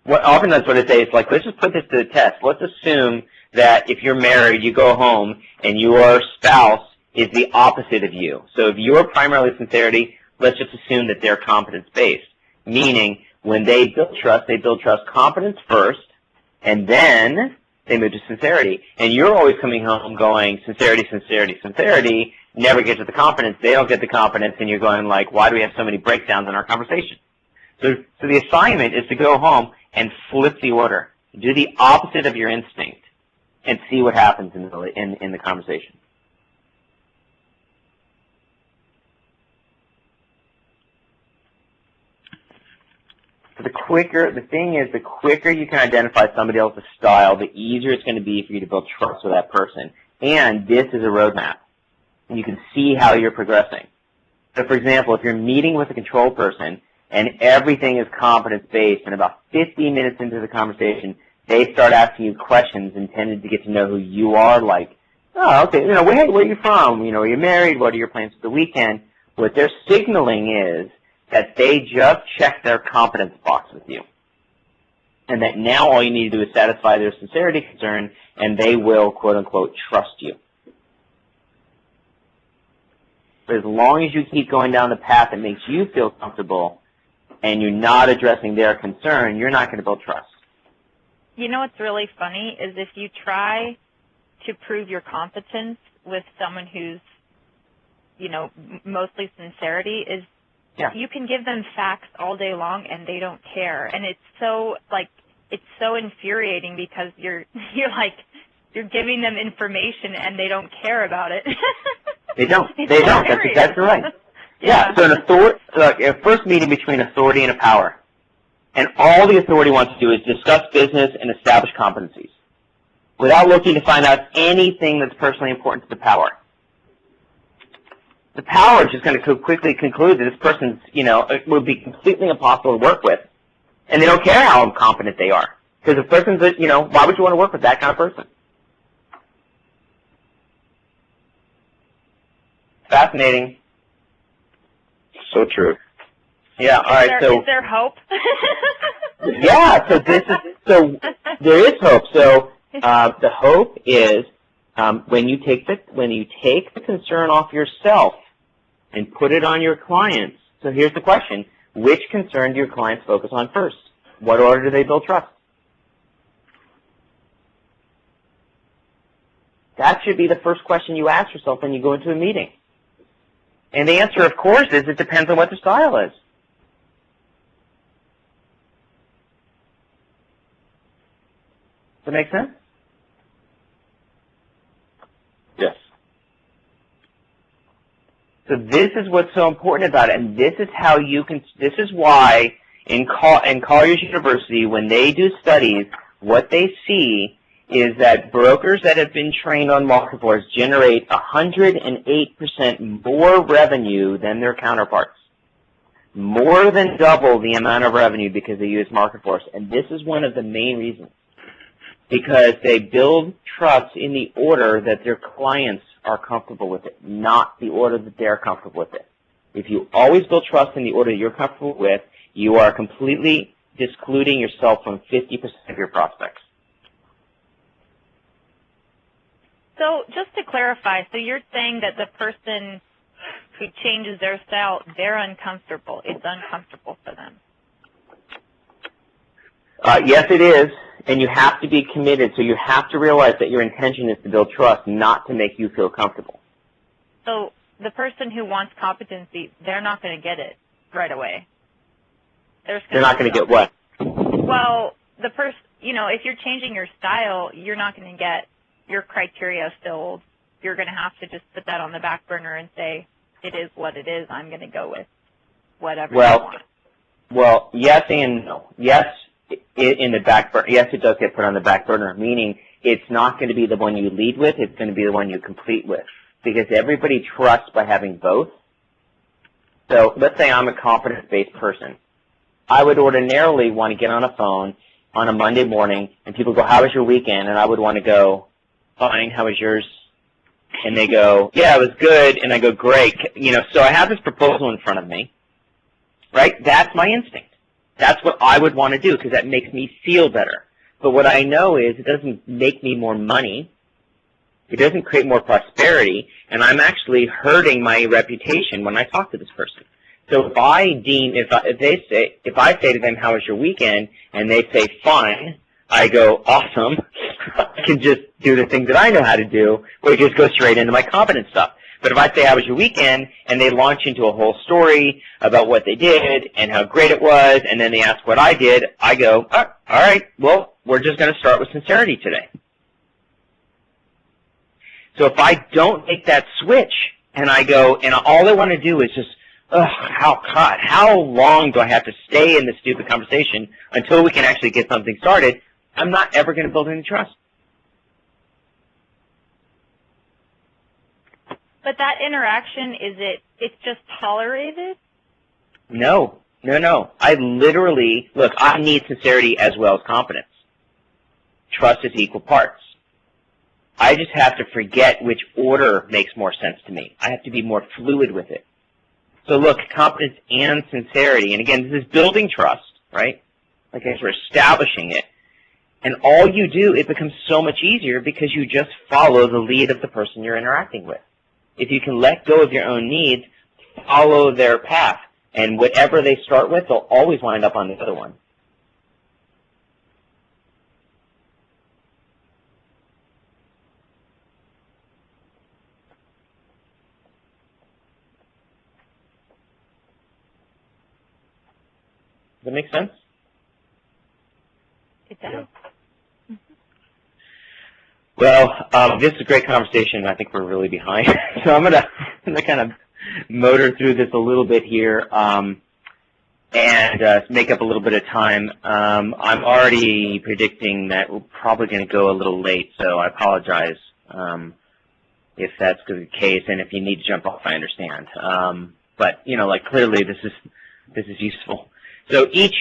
Often that's what I say. It's like, let's just put this to the test. Let's assume that if you're married, you go home and your spouse is the opposite of you. So if you're primarily sincerity, let's just assume that they're competence-based, meaning when they build trust competence first, and then they move to sincerity. And you're always coming home going, sincerity, sincerity, sincerity, never get to the competence. They don't get the competence, and you're going like, why do we have so many breakdowns in our conversation? So the assignment is to go home and flip the order. Do the opposite of your instinct and see what happens in the conversation. So the thing is, the quicker you can identify somebody else's style, the easier it's going to be for you to build trust with that person. And this is a roadmap. And you can see how you're progressing. So for example, if you're meeting with a control person and everything is competence-based, and about 15 minutes into the conversation, they start asking you questions intended to get to know who you are, like, oh, okay, where are you from? Are you married? What are your plans for the weekend? What they're signaling is that they just checked their competence box with you. And that now all you need to do is satisfy their sincerity concern, and they will, quote-unquote, trust you. But as long as you keep going down the path that makes you feel comfortable and you're not addressing their concern, you're not going to build trust. You know what's really funny is if you try to prove your competence with someone who's, mostly sincerity, is you can give them facts all day long and they don't care. And it's so infuriating because you're giving them information and they don't care about it. They don't. That's exactly right. Yeah. So a first meeting between authority and a power. And all the authority wants to do is discuss business and establish competencies without looking to find out anything that's personally important to the power. The power is just going to quickly conclude that this person's, it would be completely impossible to work with. And they don't care how incompetent they are. Because the person's, why would you want to work with that kind of person? Fascinating. So true. Yeah, all right. Is there hope? Yeah, so there is hope. So the hope is when you take the concern off yourself and put it on your clients. So here's the question: which concern do your clients focus on first? What order do they build trust? That should be the first question you ask yourself when you go into a meeting. And the answer, of course, is it depends on what the style is. Does that make sense? Yes. So this is what's so important about it, and this is how you can. This is why in Colliers University, when they do studies, what they see is that brokers that have been trained on Marketforce generate 108% more revenue than their counterparts. More than double the amount of revenue because they use Marketforce. And this is one of the main reasons. Because they build trust in the order that their clients are comfortable with it, not the order that they're comfortable with it. If you always build trust in the order you're comfortable with, you are completely discluding yourself from 50% of your prospects. So just to clarify, so you're saying that the person who changes their style, they're uncomfortable. It's uncomfortable for them. Yes, it is, and you have to be committed. So you have to realize that your intention is to build trust, not to make you feel comfortable. So the person who wants competency, they're not going to get it right away. They're not going to get what? Well, if you're changing your style, you're not going to get your criteria filled. You're going to have to just put that on the back burner and say, it is what it is. I'm going to go with whatever you want. Well, yes and no. Yes, in the back burner. Yes, it does get put on the back burner, meaning it's not going to be the one you lead with. It's going to be the one you complete with, because everybody trusts by having both. So let's say I'm a competence-based person. I would ordinarily want to get on a phone on a Monday morning, and people go, how was your weekend? And I would want to go, fine, how was yours? And they go, yeah, it was good. And I go, great. So I have this proposal in front of me, right? That's my instinct. That's what I would want to do because that makes me feel better. But what I know is it doesn't make me more money. It doesn't create more prosperity. And I'm actually hurting my reputation when I talk to this person. So if I say to them, how was your weekend? And they say, fine, I go, awesome. I can just do the things that I know how to do, or just go straight into my competence stuff. But if I say, how was your weekend? And they launch into a whole story about what they did and how great it was, and then they ask what I did, I go, oh, all right, well, we're just going to start with sincerity today. So if I don't make that switch, and I go, and all I want to do is just, how long do I have to stay in this stupid conversation until we can actually get something started? I'm not ever going to build any trust. But that interaction, it's just tolerated? No. I literally, look, I need sincerity as well as confidence. Trust is equal parts. I just have to forget which order makes more sense to me. I have to be more fluid with it. So look, confidence and sincerity, and again, this is building trust, right? Like as we're establishing it. And all you do, it becomes so much easier because you just follow the lead of the person you're interacting with. If you can let go of your own needs, follow their path. And whatever they start with, they'll always wind up on the other one. Does that make sense? It does. Well, this is a great conversation. I think we're really behind. So I'm gonna kind of motor through this a little bit here and make up a little bit of time. I'm already predicting that we're probably going to go a little late, so I apologize if that's the case. And if you need to jump off, I understand. But you know, like clearly, this is useful. So each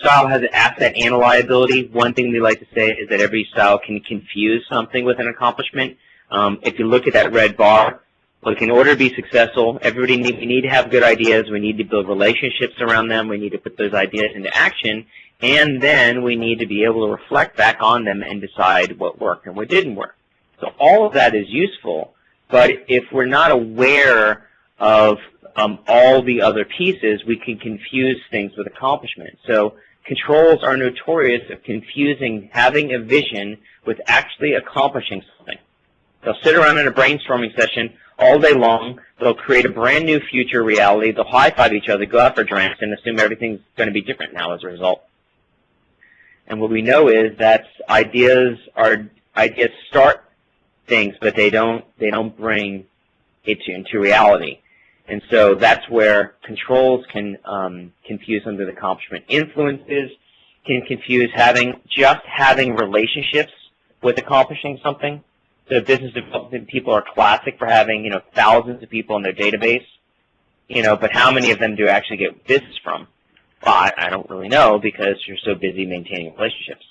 style has an asset and a liability. One thing we like to say is that every style can confuse something with an accomplishment. If you look at that red bar, look, in order to be successful, we need to have good ideas. We need to build relationships around them. We need to put those ideas into action. And then we need to be able to reflect back on them and decide what worked and what didn't work. So all of that is useful. But if we're not aware of all the other pieces, we can confuse things with accomplishment. So controls are notorious of confusing having a vision with actually accomplishing something. They'll sit around in a brainstorming session all day long. They'll create a brand new future reality. They'll high-five each other, go out for drinks, and assume everything's going to be different now as a result. And what we know is that ideas start things, but they don't bring it into reality. And so that's where controls can confuse them with accomplishment. Influences can confuse having relationships with accomplishing something. So business development people are classic for having, thousands of people in their database, but how many of them do you actually get business from? Well, I don't really know because you're so busy maintaining relationships.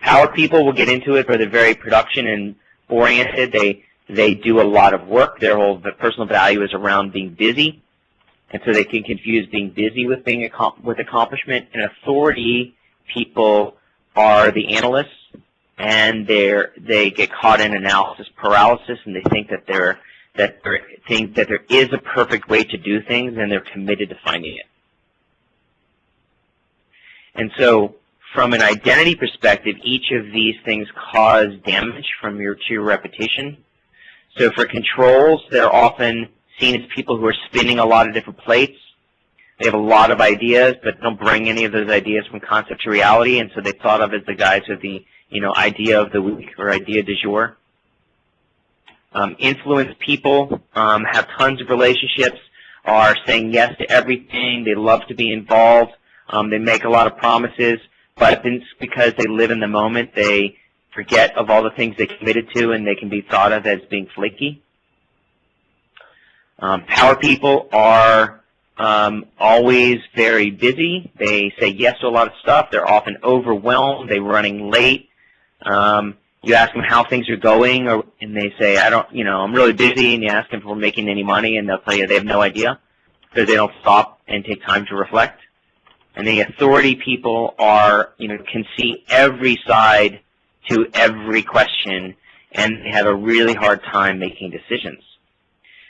Power people will get into it, but they're very production and oriented. They do a lot of work. Their whole personal value is around being busy, and so they can confuse being busy with with accomplishment. And authority people are the analysts, and they get caught in analysis paralysis, and they think that there is a perfect way to do things, and they're committed to finding it. And so, from an identity perspective, each of these things cause damage to your reputation. So for controls, they're often seen as people who are spinning a lot of different plates. They have a lot of ideas, but don't bring any of those ideas from concept to reality, and so they're thought of as the guys with the idea of the week or idea du jour. Influence people have tons of relationships, are saying yes to everything. They love to be involved. They make a lot of promises, but it's because they live in the moment. They forget of all the things they committed to, and they can be thought of as being flaky. Power people are always very busy. They say yes to a lot of stuff. They're often overwhelmed. They're running late. You ask them how things are going, and they say, I'm really busy, and you ask them if we're making any money, and they'll tell you they have no idea because they don't stop and take time to reflect. And the authority people can see every side to every question, and they have a really hard time making decisions.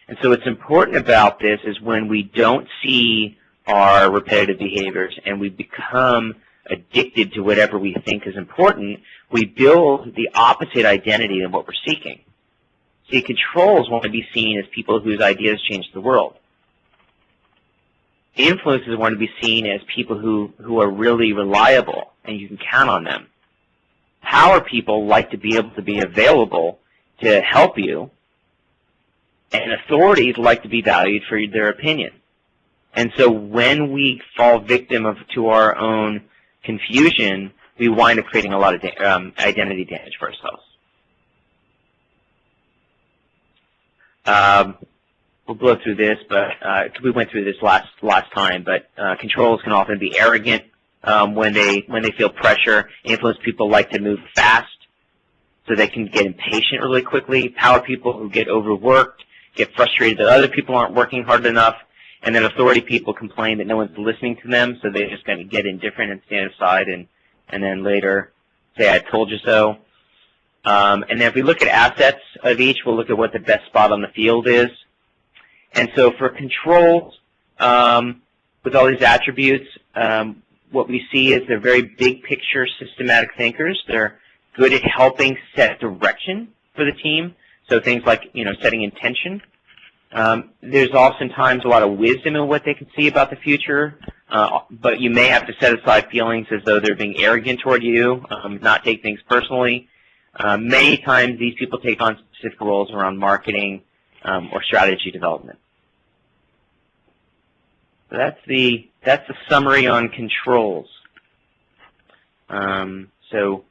And so what's important about this is when we don't see our repetitive behaviors and we become addicted to whatever we think is important, we build the opposite identity than what we're seeking. See, controls want to be seen as people whose ideas change the world. Influences want to be seen as people who are really reliable and you can count on them. Power people like to be able to be available to help you, And authorities like to be valued for their opinion. And so when we fall victim to our own confusion, we wind up creating a lot of identity damage for ourselves. We'll blow through this, but we went through this last time. But controls can often be arrogant when they feel pressure. Influence people like to move fast, so they can get impatient really quickly. Power people who get overworked, get frustrated that other people aren't working hard enough. And then authority people complain that no one's listening to them, so they just kind of get indifferent and stand aside and then later say, I told you so. And then if we look at assets of each, we'll look at what the best spot on the field is. And so for controls, with all these attributes, what we see is they're very big picture systematic thinkers. They're good at helping set direction for the team, so things like, setting intention. There's oftentimes a lot of wisdom in what they can see about the future, but you may have to set aside feelings as though they're being arrogant toward you, not take things personally. Many times these people take on specific roles around marketing or strategy development. So that's the summary on controls. So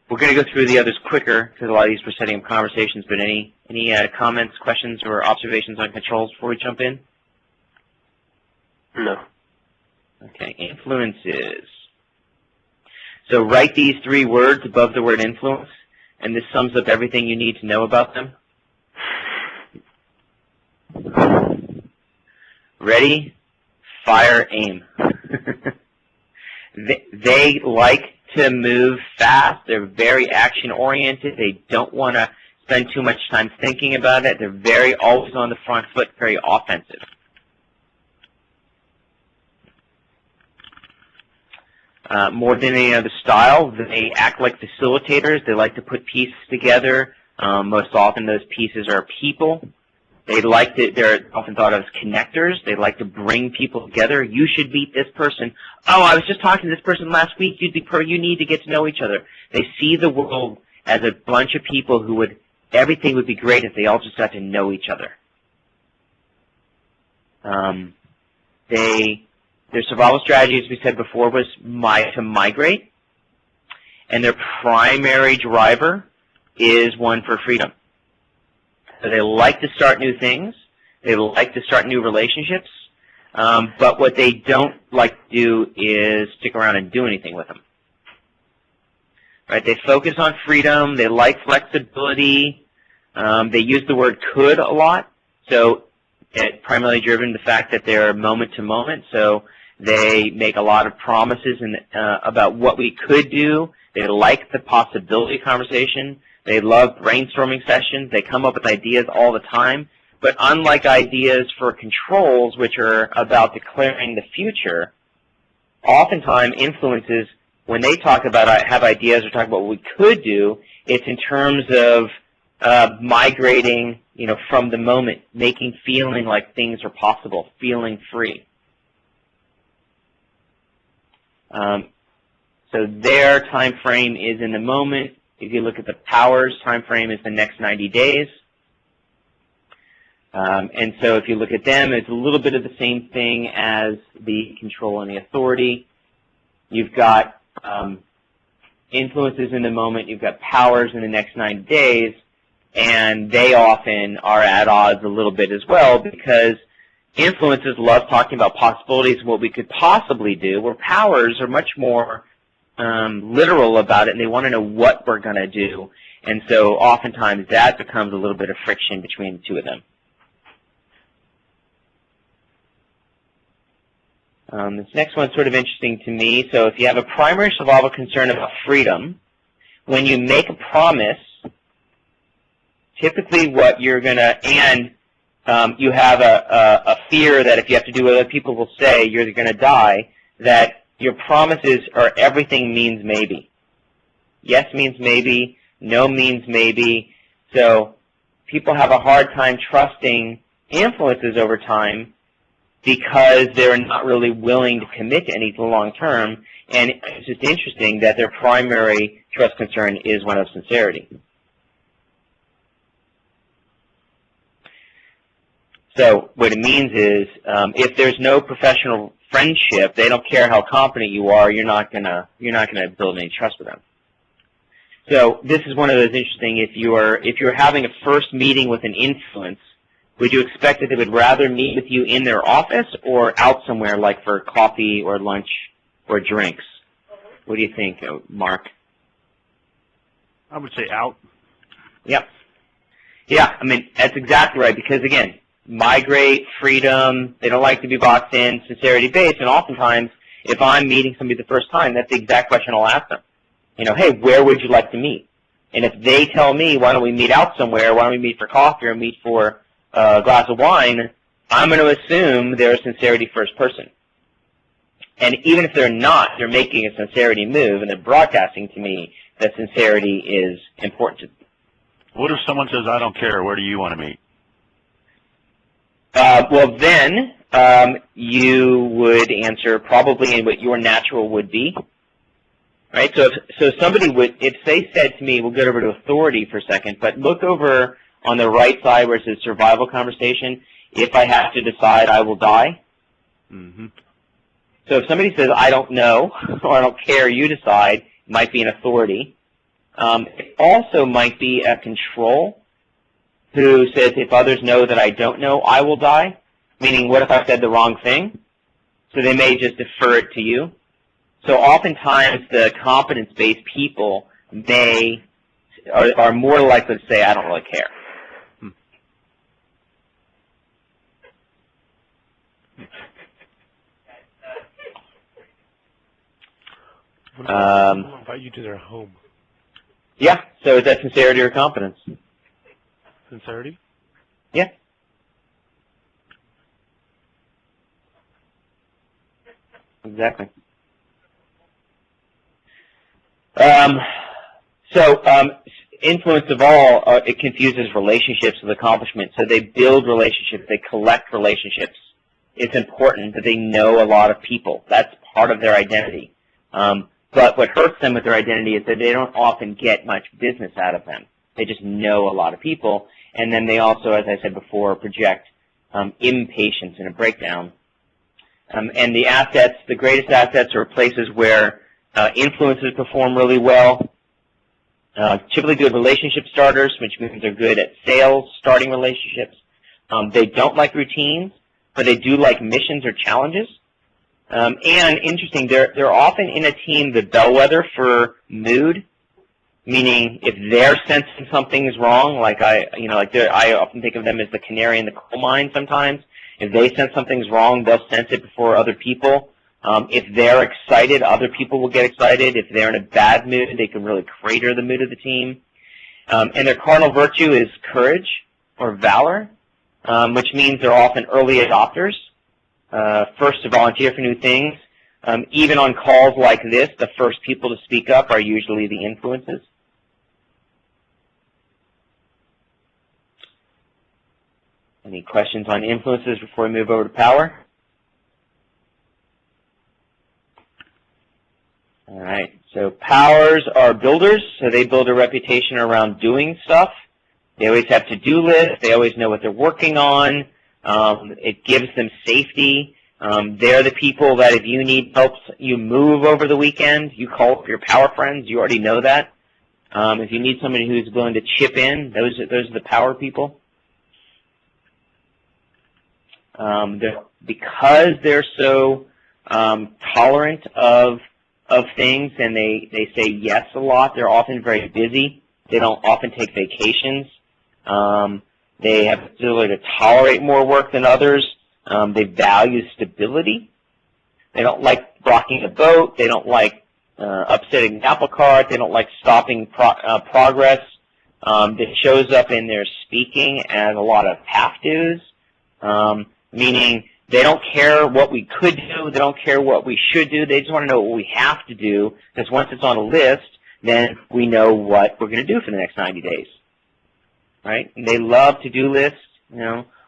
we're going to go through the others quicker because a lot of these were setting up conversations. But any comments, questions, or observations on controls before we jump in? No. Okay, influences. So write these 3 words above the word influence, and this sums up everything you need to know about them. Ready? Fire, aim. They like to move fast. They're very action-oriented. They don't want to spend too much time thinking about it. They're very always on the front foot, very offensive. More than any other style, they act like facilitators. They like to put pieces together. Most often those pieces are people. They're often thought of as connectors. They like to bring people together. You should meet this person. Oh, I was just talking to this person last week. You need to get to know each other. They see the world as a bunch of people who everything would be great if they all just got to know each other. Their survival strategy, as we said before, was to migrate. And their primary driver is one for freedom. So they like to start new things. They like to start new relationships. But what they don't like to do is stick around and do anything with them. Right? They focus on freedom. They like flexibility. They use the word could a lot. So it's primarily driven the fact that they're moment to moment. So they make a lot of promises about what we could do. They like the possibility conversation. They love brainstorming sessions. They come up with ideas all the time. But unlike ideas for controls, which are about declaring the future, oftentimes influences, when they talk about have ideas or talk about what we could do, it's in terms of migrating, from the moment, feeling like things are possible, feeling free. So their time frame is in the moment. If you look at the powers, time frame is the next 90 days. And so if you look at them, it's a little bit of the same thing as the control and the authority. You've got influences in the moment. You've got powers in the next 90 days. And they often are at odds a little bit as well because influences love talking about possibilities and what we could possibly do, where powers are much more literal about it, and they want to know what we're going to do. And so oftentimes that becomes a little bit of friction between the two of them. This next one's sort of interesting to me. So if you have a primary survival concern about freedom, when you make a promise, typically what you're going to, and you have a fear that if you have to do what other people will say, you're going to die, that your promises are everything means maybe. Yes means maybe, no means maybe. So people have a hard time trusting influences over time because they're not really willing to commit to anything long term. And it's just interesting that their primary trust concern is one of sincerity. So what it means is, if there's no professional friendship, they don't care how competent you are. You're not gonna build any trust with them. So this is one of those interesting. If you're having a first meeting with an influence, would you expect that they would rather meet with you in their office or out somewhere, like for coffee or lunch or drinks? What do you think, Mark? I would say out. Yep. Yeah, I mean, that's exactly right, because, again, migrate, freedom, they don't like to be boxed in, sincerity-based, and oftentimes, if I'm meeting somebody the first time, that's the exact question I'll ask them. You know, hey, where would you like to meet? And if they tell me, why don't we meet out somewhere, why don't we meet for coffee or meet for a glass of wine, I'm going to assume they're a sincerity-first person. And even if they're not, they're making a sincerity move, and they're broadcasting to me that sincerity is important to them. What if someone says, I don't care, where do you want to meet? Well, then you would answer probably in what your natural would be, right? So somebody would, if they said to me, we'll get over to authority for a second, but look over on the right side where it says survival conversation, if I have to decide, I will die. Mm-hmm. So if somebody says, I don't know, or I don't care, you decide, it might be an authority. It also might be a control who says, if others know that I don't know, I will die. Meaning, what if I said the wrong thing? So they may just defer it to you. So oftentimes, the competence-based people, they are more likely to say, I don't really care. What about people invite you to their home? Yeah, so is that sincerity or competence? Sincerity? Yeah. Exactly. Influence of all, it confuses relationships with accomplishment. So they build relationships, they collect relationships. It's important that they know a lot of people. That's part of their identity. But what hurts them with their identity is that they don't often get much business out of them. They just know a lot of people. And then they also, as I said before, project impatience and a breakdown. And the assets, the greatest assets are places where influences perform really well. Typically good relationship starters, which means they're good at sales, starting relationships. They don't like routines, but they do like missions or challenges. And interesting, they're often in a team the bellwether for mood, meaning if they're sensing something is wrong, I often think of them as the canary in the coal mine sometimes. If they sense something's wrong, they'll sense it before other people. If they're excited, other people will get excited. If they're in a bad mood, they can really crater the mood of the team. And their cardinal virtue is courage or valor, which means they're often early adopters. First to volunteer for new things. Even on calls like this, the first people to speak up are usually the influences. Any questions on influences before we move over to power? All right, so powers are builders, so they build a reputation around doing stuff. They always have to-do lists. They always know what they're working on. It gives them safety. They're the people that if you need help, you move over the weekend, you call up your power friends. You already know that. If you need somebody who's willing to chip in, those are the power people. Because they're so tolerant of things and they say yes a lot, they're often very busy. They don't often take vacations. They have the ability to tolerate more work than others. They value stability. They don't like rocking the boat. They don't like upsetting the apple cart. They don't like stopping progress. It shows up in their speaking as a lot of have-tos, meaning they don't care what we could do. They don't care what we should do. They just want to know what we have to do, because once it's on a list, then we know what we're going to do for the next 90 days. Right? And they love to-do lists.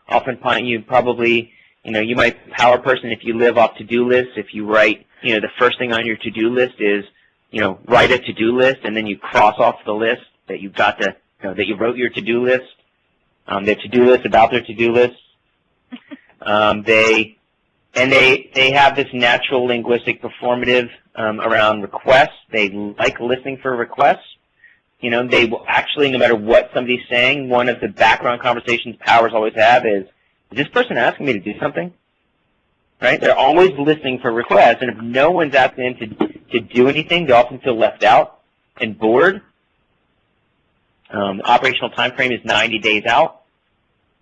Often you probably, you might be a power person if you live off to-do lists. If you write, the first thing on your to-do list is, write a to-do list, and then you cross off the list that you got to, that you wrote your to-do list. Their to-do list about their to-do list. They have this natural linguistic performative around requests. They like listening for requests. You know, they will actually, no matter what somebody's saying, one of the background conversations powers always have is this person asking me to do something? Right? They're always listening for requests, and if no one's asking them to do anything, they often feel left out and bored. The operational time frame is 90 days out.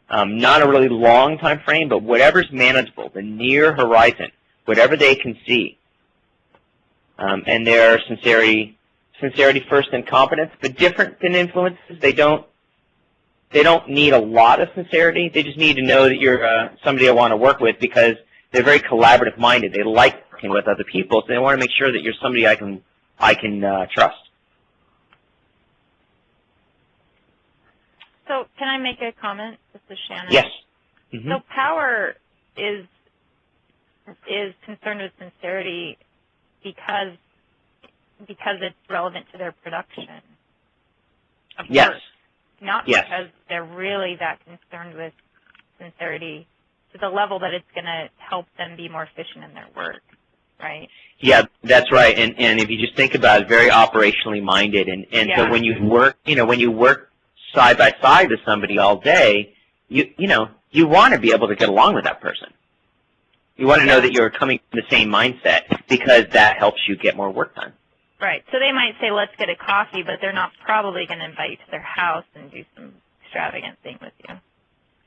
Not a really long time frame, but whatever's manageable, the near horizon, whatever they can see. And their sincerity first and competence, but different than influences. They don't need a lot of sincerity. They just need to know that you're somebody I want to work with because they're very collaborative minded. They like working with other people, so they want to make sure that you're somebody I can trust. So can I make a comment? This is Shannon. Yes. Mm-hmm. So power is concerned with sincerity because it's relevant to their production of Yes. work, not Yes. because they're really that concerned with sincerity to the level that it's going to help them be more efficient in their work, right? Yeah, that's right. And if you just think about it, very operationally minded, and Yeah. so when you work side by side with somebody all day, you want to be able to get along with that person. You want to know that you're coming from the same mindset because that helps you get more work done. Right. So they might say, let's get a coffee, but they're not probably going to invite you to their house and do some extravagant thing with you.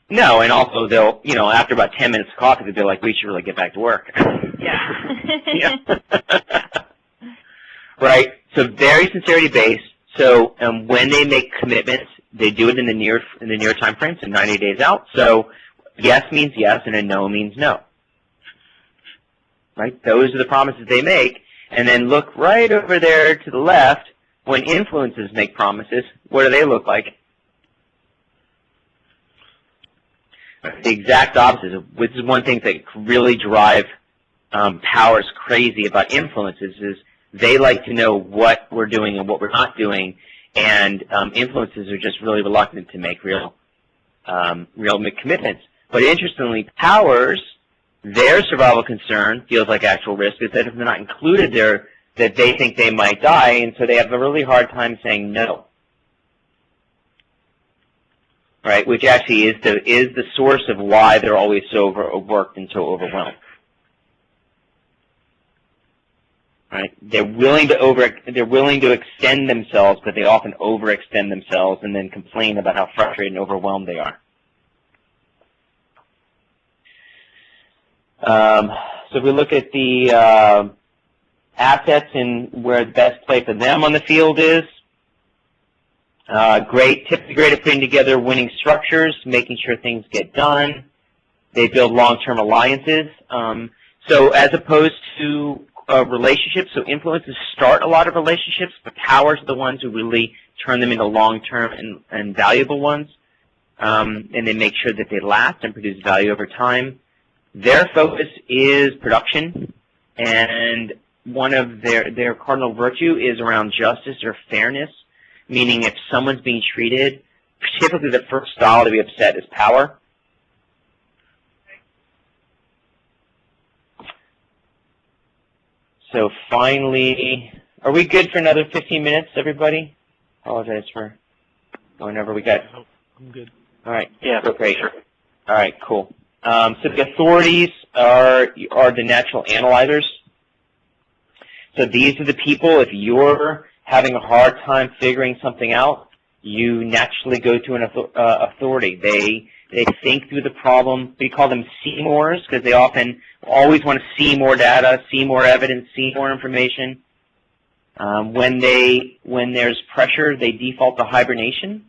No, and also they'll, after about 10 minutes of coffee, they'll be like, we should really get back to work. Yeah. Yeah. Right. So very sincerity based. So when they make commitments, they do it in the near time frame, so 90 days out. So yes means yes, and a no means no. Right? Those are the promises they make. And then look right over there to the left. When influences make promises, what do they look like? The exact opposite, which is one thing that really drive powers crazy about influences, is they like to know what we're doing and what we're not doing, and influences are just really reluctant to make real commitments. But interestingly, powers, their survival concern feels like actual risk is that if they're not included there, that they think they might die, and so they have a really hard time saying no. Right, which actually is the source of why they're always so overworked and so overwhelmed. Right, they're willing to extend themselves, but they often overextend themselves and then complain about how frustrated and overwhelmed they are. So if we look at the assets and where the best play for them on the field is, typically great at putting together winning structures, making sure things get done. They build long-term alliances. So as opposed to relationships, so influences start a lot of relationships, but powers are the ones who really turn them into long-term and valuable ones. And they make sure that they last and produce value over time. Their focus is production, and one of their cardinal virtue is around justice or fairness, meaning if someone's being treated, typically the first style to be upset is power. So finally, are we good for another 15 minutes, everybody? Apologize for going over. We got. I'm good. All right. Yeah. Great. Sure. All right. Cool. So the authorities are the natural analyzers. So these are the people. If you're having a hard time figuring something out, you naturally go to an authority. They think through the problem. We call them Seymours because they always want to see more data, see more evidence, see more information. When there's pressure, they default to hibernation.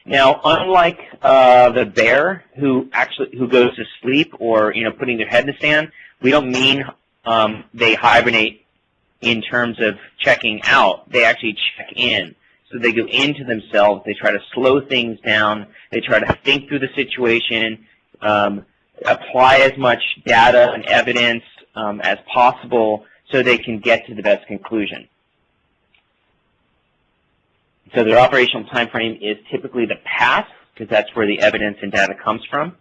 Now, unlike the bear who goes to sleep or putting their head in the sand, we don't mean they hibernate in terms of checking out. They actually check in. So they go into themselves. They try to slow things down. They try to think through the situation, apply as much data and evidence as possible so they can get to the best conclusion. So their operational time frame is typically the past, because that's where the evidence and data comes from.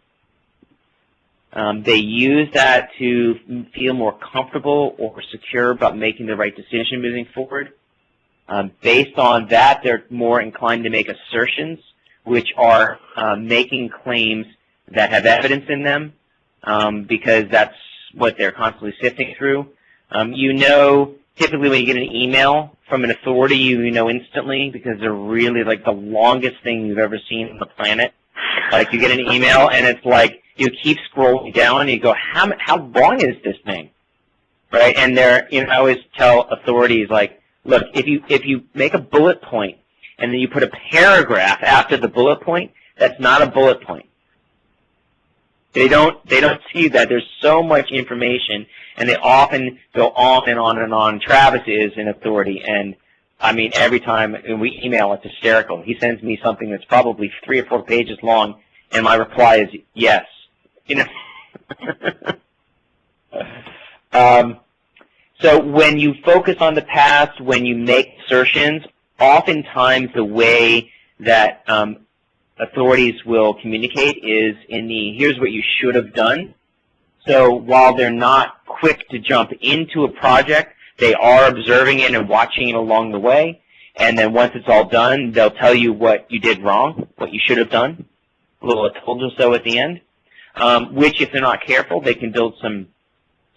They use that to feel more comfortable or secure about making the right decision moving forward. Based on that, they're more inclined to make assertions, which are making claims that have evidence in them, because that's what they're constantly sifting through. You know, typically when you get an email from an authority, you know instantly because they're really like the longest thing you've ever seen on the planet. Like you get an email and it's like you keep scrolling down and you go, how long is this thing? Right? And I always tell authorities, like, look, if you make a bullet point and then you put a paragraph after the bullet point, that's not a bullet point. They don't see that there's so much information, and they often go on and on and on. Travis is an authority, and I mean, every time we email, it's hysterical. He sends me something that's probably 3 or 4 pages long, and my reply is yes. So when you focus on the past, when you make assertions, oftentimes the way that authorities will communicate is in the here's what you should have done. So while they're not quick to jump into a project, they are observing it and watching it along the way. And then once it's all done, they'll tell you what you did wrong, what you should have done. A little "I told you so" at the end, which if they're not careful, they can build some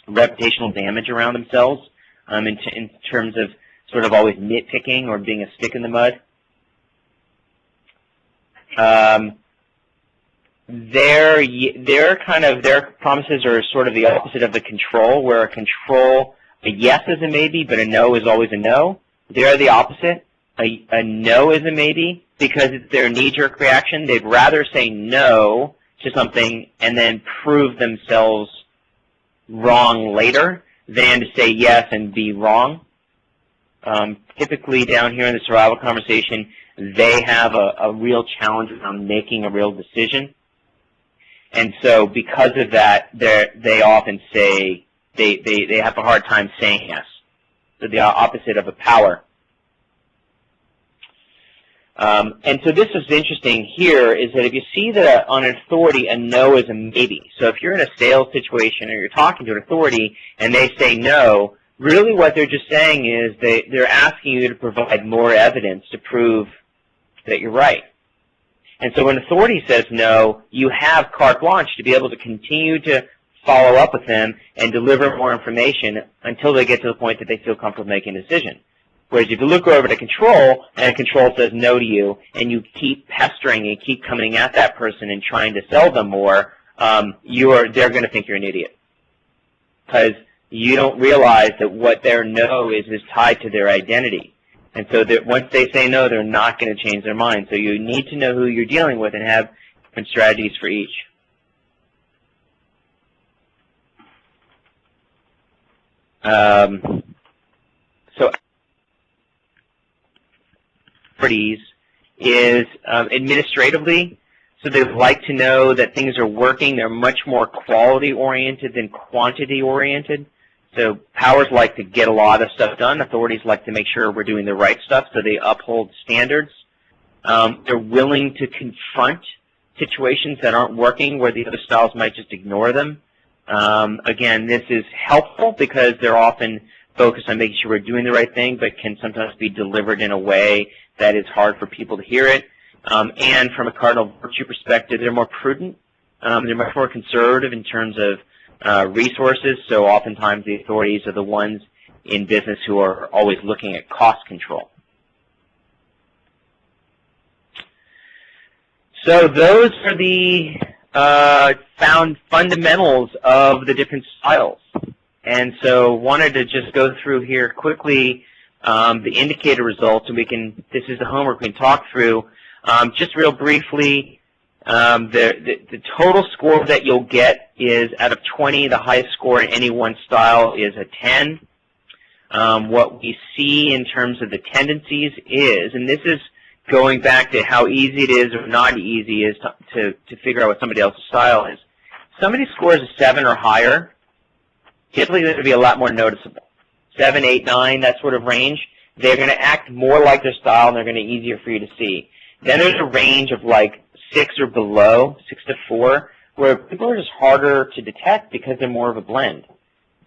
reputational damage around themselves in terms of sort of always nitpicking or being a stick in the mud. Their promises are sort of the opposite of the control, where a yes is a maybe, but a no is always a no. They're the opposite. A no is a maybe because it's their knee-jerk reaction. They'd rather say no to something and then prove themselves wrong later than to say yes and be wrong. Typically down here in the survival conversation, they have a real challenge around making a real decision. And so because of that, they often say they have a hard time saying yes. So the opposite of a power. And so this is interesting here is that if you see that on an authority, a no is a maybe. So if you're in a sales situation or you're talking to an authority and they say no, really what they're just saying is they're asking you to provide more evidence to prove that you're right. And so when authority says no, you have carte blanche to be able to continue to follow up with them and deliver more information until they get to the point that they feel comfortable making a decision. Whereas if you look over to control, and control says no to you, and you keep pestering and keep coming at that person and trying to sell them more, they're going to think you're an idiot. Because you don't realize that what their no is tied to their identity. And so that once they say no, they're not going to change their mind. So you need to know who you're dealing with and have different strategies for each. So is administratively, so they like to know that things are working. They're much more quality-oriented than quantity-oriented. So powers like to get a lot of stuff done. Authorities like to make sure we're doing the right stuff, so they uphold standards. They're willing to confront situations that aren't working where the other styles might just ignore them. Again, this is helpful because they're often focused on making sure we're doing the right thing, but can sometimes be delivered in a way that is hard for people to hear it. And from a cardinal virtue perspective, they're more prudent. They're much more conservative in terms of resources, so oftentimes the authorities are the ones in business who are always looking at cost control. So those are the found fundamentals of the different styles. And so wanted to just go through here quickly the indicator results, and this is the homework we can talk through. Just real briefly, the total score that you'll get is out of 20, the highest score in any one style is a 10. What we see in terms of the tendencies is, and this is going back to how easy it is or not easy is to figure out what somebody else's style is. Somebody scores a 7 or higher, typically they're going to be a lot more noticeable. 7, 8, 9, that sort of range. They're going to act more like their style, and they're going to be easier for you to see. Then there's a range of like 6 or below, 6 to 4, where people are just harder to detect because they're more of a blend.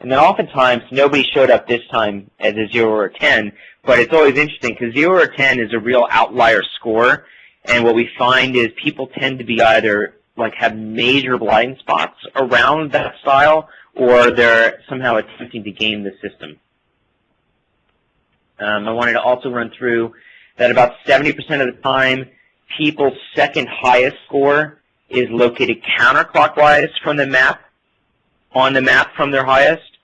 And then oftentimes, nobody showed up this time as a 0 or a 10, but it's always interesting because 0 or 10 is a real outlier score, and what we find is people tend to be either like have major blind spots around that style, or they're somehow attempting to game the system. I wanted to also run through that about 70% of the time, people's second highest score is located counterclockwise from the map, on the map from their highest,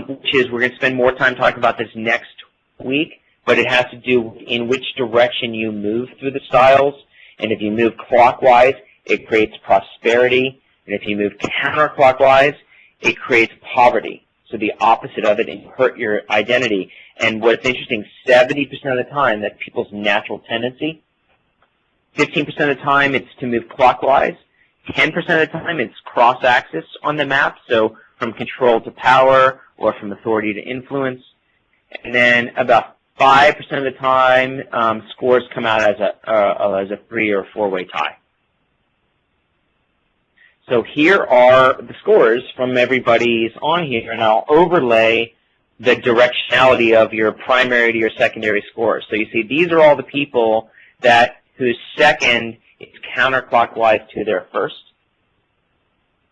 which is, we're going to spend more time talking about this next week, but it has to do in which direction you move through the styles. And if you move clockwise, it creates prosperity. And if you move counterclockwise, it creates poverty. So the opposite of it, and hurt your identity. And what's interesting, 70% of the time, that's people's natural tendency. 15% of the time, it's to move clockwise. 10% of the time, it's cross-axis on the map, so from control to power or from authority to influence. And then about 5% of the time, scores come out as a 3 or 4-way tie. So here are the scores from everybody's on here, and I'll overlay the directionality of your primary to your secondary scores. So you see, these are all the people whose second is counterclockwise to their first.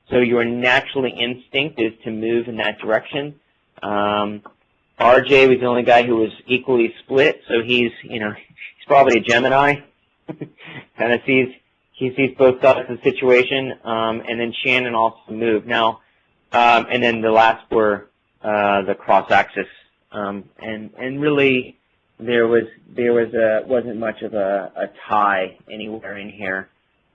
So your naturally instinct is to move in that direction. RJ was the only guy who was equally split, so he's probably a Gemini. Kind of he sees both sides of the situation. And then Shannon also moved. Now, and then the last were the cross-axis, and really there wasn't much of a tie anywhere in here.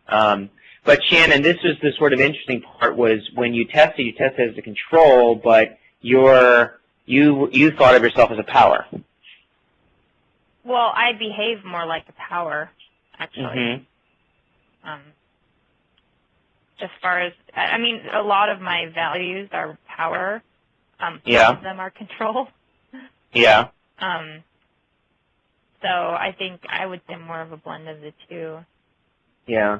But Shannon, this was the sort of interesting part, was when you tested as a control, but you thought of yourself as a power. Well, I behave more like a power, actually. As far as, I mean, a lot of my values are power. Some of them are control. Yeah. So I think I would say more of a blend of the two. Yeah.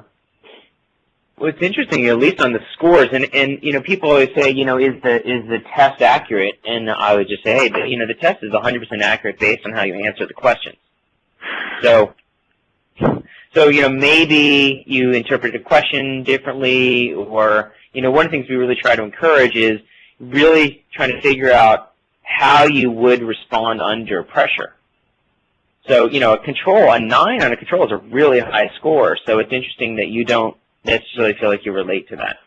Well, it's interesting, at least on the scores, and people always say, is the test accurate? And I would just say, hey, the test is 100% accurate based on how you answer the questions. So maybe you interpret the question differently, or one of the things we really try to encourage is really trying to figure out how you would respond under pressure. So, a 9 on a control is a really high score, so it's interesting that you don't necessarily feel like you relate to that.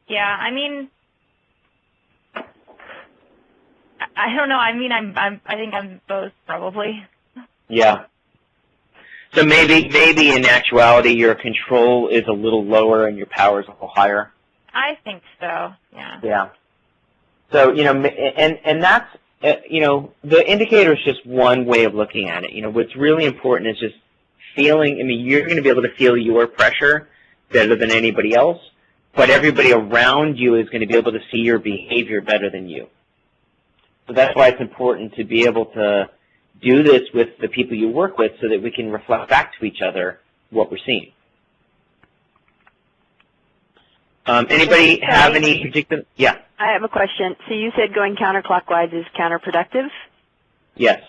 Yeah, I mean, I don't know. I mean, I think I'm both, probably. Yeah. So maybe in actuality your control is a little lower and your power is a little higher. I think so. Yeah. Yeah. So and that's the indicator is just one way of looking at it. What's really important is just feeling. I mean, you're going to be able to feel your pressure better than anybody else, but everybody around you is going to be able to see your behavior better than you. So that's why it's important to be able to do this with the people you work with, so that we can reflect back to each other what we're seeing. Anybody have any particular? Yeah. I have a question. So you said going counterclockwise is counterproductive? Yes.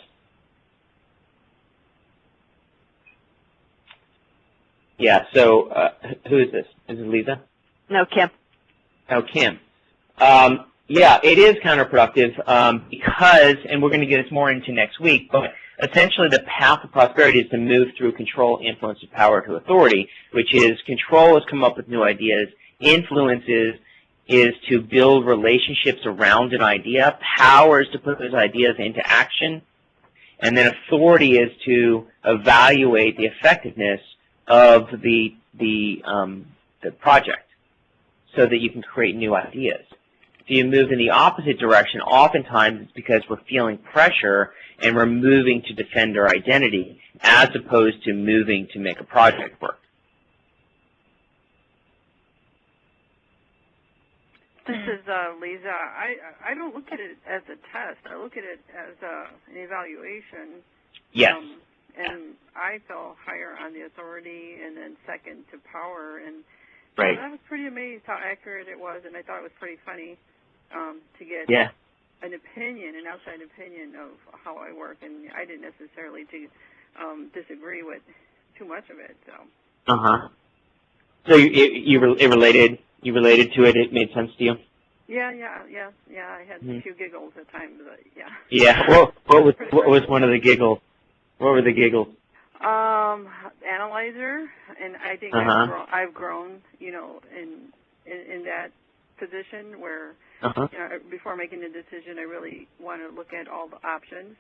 Yeah. So who is this? Is it Lisa? No, Kim. Oh, Kim. Yeah, it is counterproductive because, and we're going to get this more into next week, but essentially the path of prosperity is to move through control, influence, and power to authority, which is control is come up with new ideas, influence is to build relationships around an idea, power is to put those ideas into action, and then authority is to evaluate the effectiveness of the project so that you can create new ideas. If you move in the opposite direction, oftentimes it's because we're feeling pressure and we're moving to defend our identity as opposed to moving to make a project work. This is Lisa. I don't look at it as a test. I look at it as an evaluation. Yes. and I fell higher on the authority, and then second to power, and Right. I was pretty amazed how accurate it was, and I thought it was pretty funny to get Yeah. an opinion, an outside opinion of how I work, and I didn't necessarily disagree with too much of it. So. So it related to it. It made sense to you. Yeah. I had a few giggles at times, but yeah. Yeah. Well, what was one of the giggles? What were the giggles? Analyzer, and I think I've grown, in that position where before making a decision, I really want to look at all the options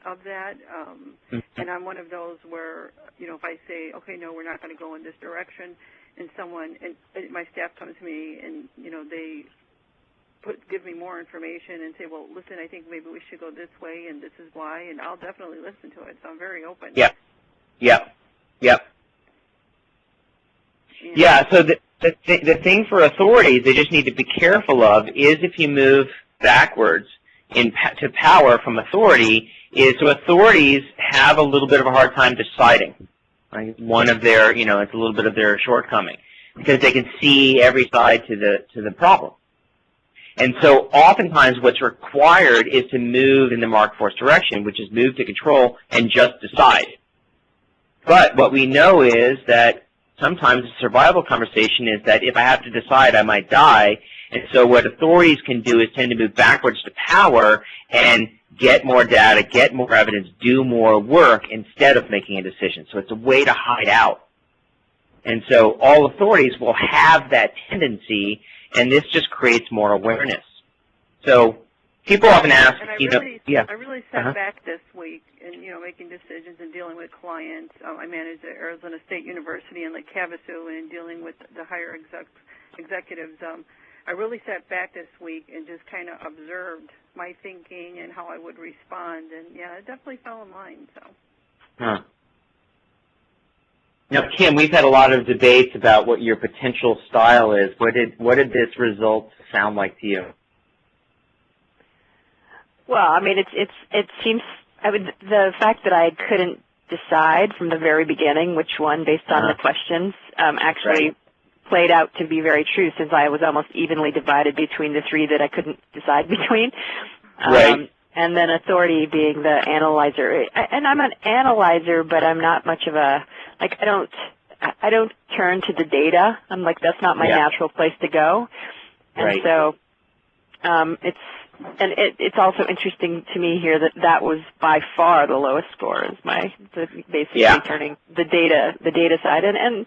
of that. And I'm one of those where, if I say, okay, no, we're not going to go in this direction, and my staff comes to me and, they give me more information and say, well, listen, I think maybe we should go this way, and this is why, and I'll definitely listen to it. So I'm very open. Yep. Yeah, so the thing for authorities they just need to be careful of is if you move backwards to power from authority is so authorities have a little bit of a hard time deciding. Right? One of their, it's a little bit of their shortcoming because they can see every side to the problem. And so oftentimes what's required is to move in the Mark Force direction, which is move to control and just decide. But what we know is that sometimes the survival conversation is that if I have to decide, I might die. And so what authorities can do is tend to move backwards to power and get more data, get more evidence, do more work instead of making a decision. So it's a way to hide out. And so all authorities will have that tendency, and this just creates more awareness. So people often ask, I really sat back this week in, making decisions and dealing with clients. I managed at Arizona State University in Lake Havasu and dealing with the higher executives. I really sat back this week and just kind of observed my thinking and how I would respond. And, it definitely fell in line. So. Now, Kim, we've had a lot of debates about what your potential style is. What did this result sound like to you? Well, I mean, it seems. The fact that I couldn't decide from the very beginning which one based on the questions actually played out to be very true, since I was almost evenly divided between the three that I couldn't decide between. And then authority being the analyzer. And I'm an analyzer, but I'm not much of a, I don't turn to the data. I'm like, that's not my natural place to go. And so it's also interesting to me here that was by far the lowest score, is basically turning the data side. And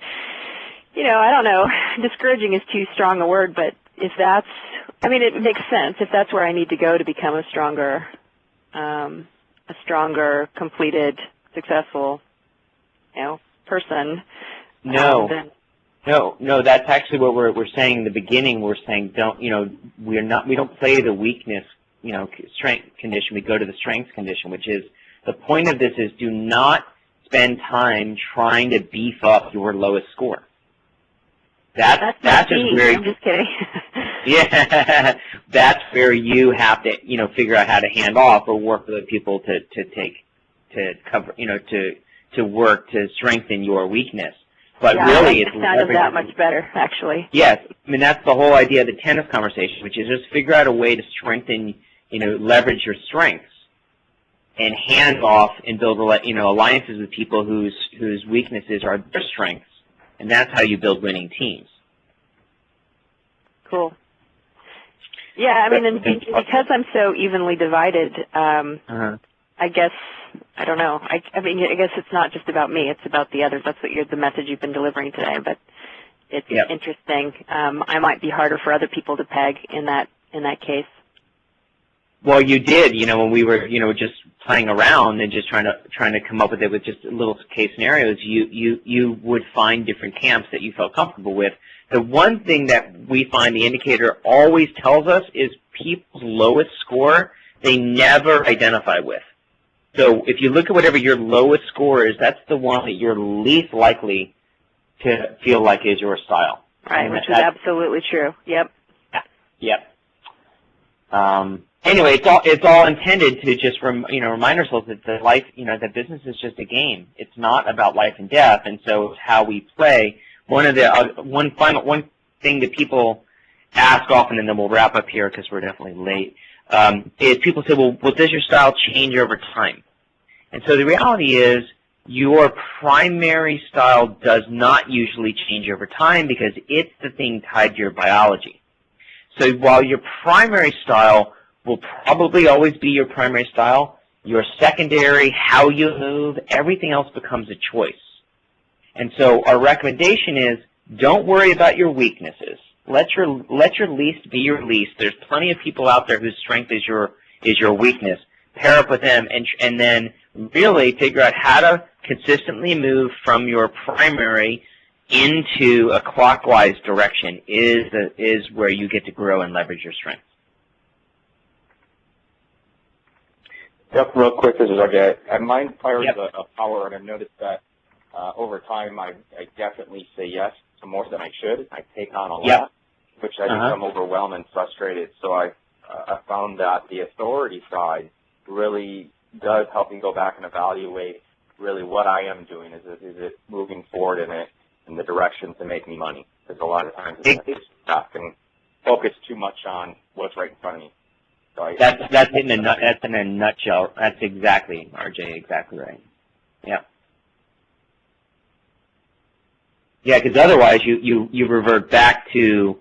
I don't know, discouraging is too strong a word, but if that's, it makes sense if that's where I need to go to become a stronger, completed, successuable, person. No, that's actually what we're saying in the beginning. We're saying we don't play the weakness, strength condition. We go to the strength condition, which is the point of this is do not spend time trying to beef up your lowest score. That's just where I'm just kidding. Yeah, that's where you have to, figure out how to hand off or work with other people to cover, to work to strengthen your weakness. But really, it sounded that much better, actually. Yes, that's the whole idea of the tennis conversation, which is just figure out a way to strengthen, leverage your strengths and hand off and build, alliances with people whose weaknesses are their strengths, and that's how you build winning teams. Cool. Yeah, and because I'm so evenly divided, I guess, I don't know. I guess it's not just about me. It's about the others. That's the message you've been delivering today. But it's interesting. I might be harder for other people to peg in that case. Well, you did. When we were, just playing around and just trying to come up with it with just little case scenarios, you would find different camps that you felt comfortable with. The one thing that we find the indicator always tells us is people's lowest score they never identify with. So if you look at whatever your lowest score is, that's the one that you're least likely to feel like is your style. Right, which is absolutely true. Yep. Yep. anyway, it's all intended to just remind ourselves that the life, that business is just a game. It's not about life and death, and so it's how we play. One thing that people ask often, and then we'll wrap up here because we're definitely late, is people say, well, does your style change over time? And so the reality is your primary style does not usually change over time because it's the thing tied to your biology. So while your primary style will probably always be your primary style, your secondary, how you move, everything else becomes a choice. And so our recommendation is don't worry about your weaknesses. Let your least be your least. There's plenty of people out there whose strength is your weakness. Pair up with them and then really figure out how to consistently move from your primary into a clockwise direction is where you get to grow and leverage your strengths. Yep, real quick, this is RJ. Mind Fire is a power, and I've noticed that over time I definitely say yes to more than I should. I take on a lot, which I become overwhelmed and frustrated. So I found that the authority side really does help me go back and evaluate really what I am doing. Is it moving forward in the direction to make me money? Because a lot of times I get stuck and focus too much on what's right in front of me. So that's in a nutshell. That's exactly, RJ, exactly right. Yeah. Yeah, because otherwise you revert back to,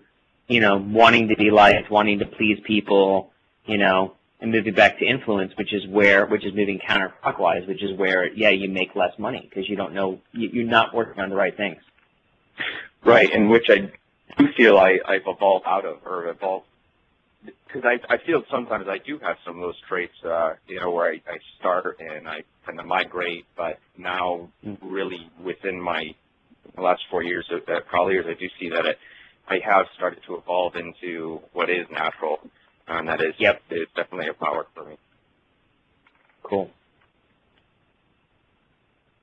wanting to be liked, wanting to please people, and moving back to influence, which is moving counterclockwise, which is where, you make less money because you don't know, you're not working on the right things. Right, and which I do feel I've evolved out of, or evolved, because I feel sometimes I do have some of those traits, where I start and I kind of migrate, but now really within my last 4 years, probably years, I do see that I have started to evolve into what is natural. And that is, it's definitely a power for me. Cool.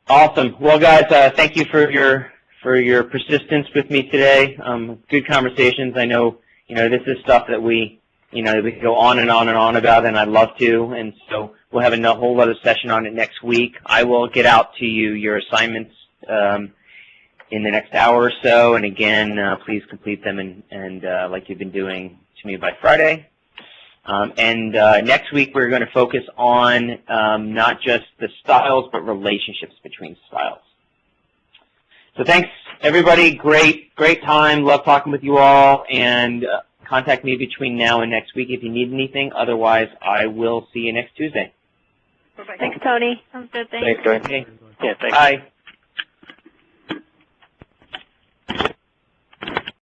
Awesome. Well, guys, thank you for your persistence with me today. Good conversations. I know, this is stuff that we can go on and on and on about, and I'd love to. And so we'll have a whole other session on it next week. I will get out to you your assignments in the next hour or so. And again, please complete them and like you've been doing to me by Friday. Next week we're going to focus on not just the styles, but relationships between styles. So thanks, everybody. Great time. Love talking with you all. And contact me between now and next week if you need anything. Otherwise, I will see you next Tuesday. Bye-bye. Thanks, Tony. Sounds good. Thanks. Thanks, Tony. Okay. Yeah, thanks. Bye.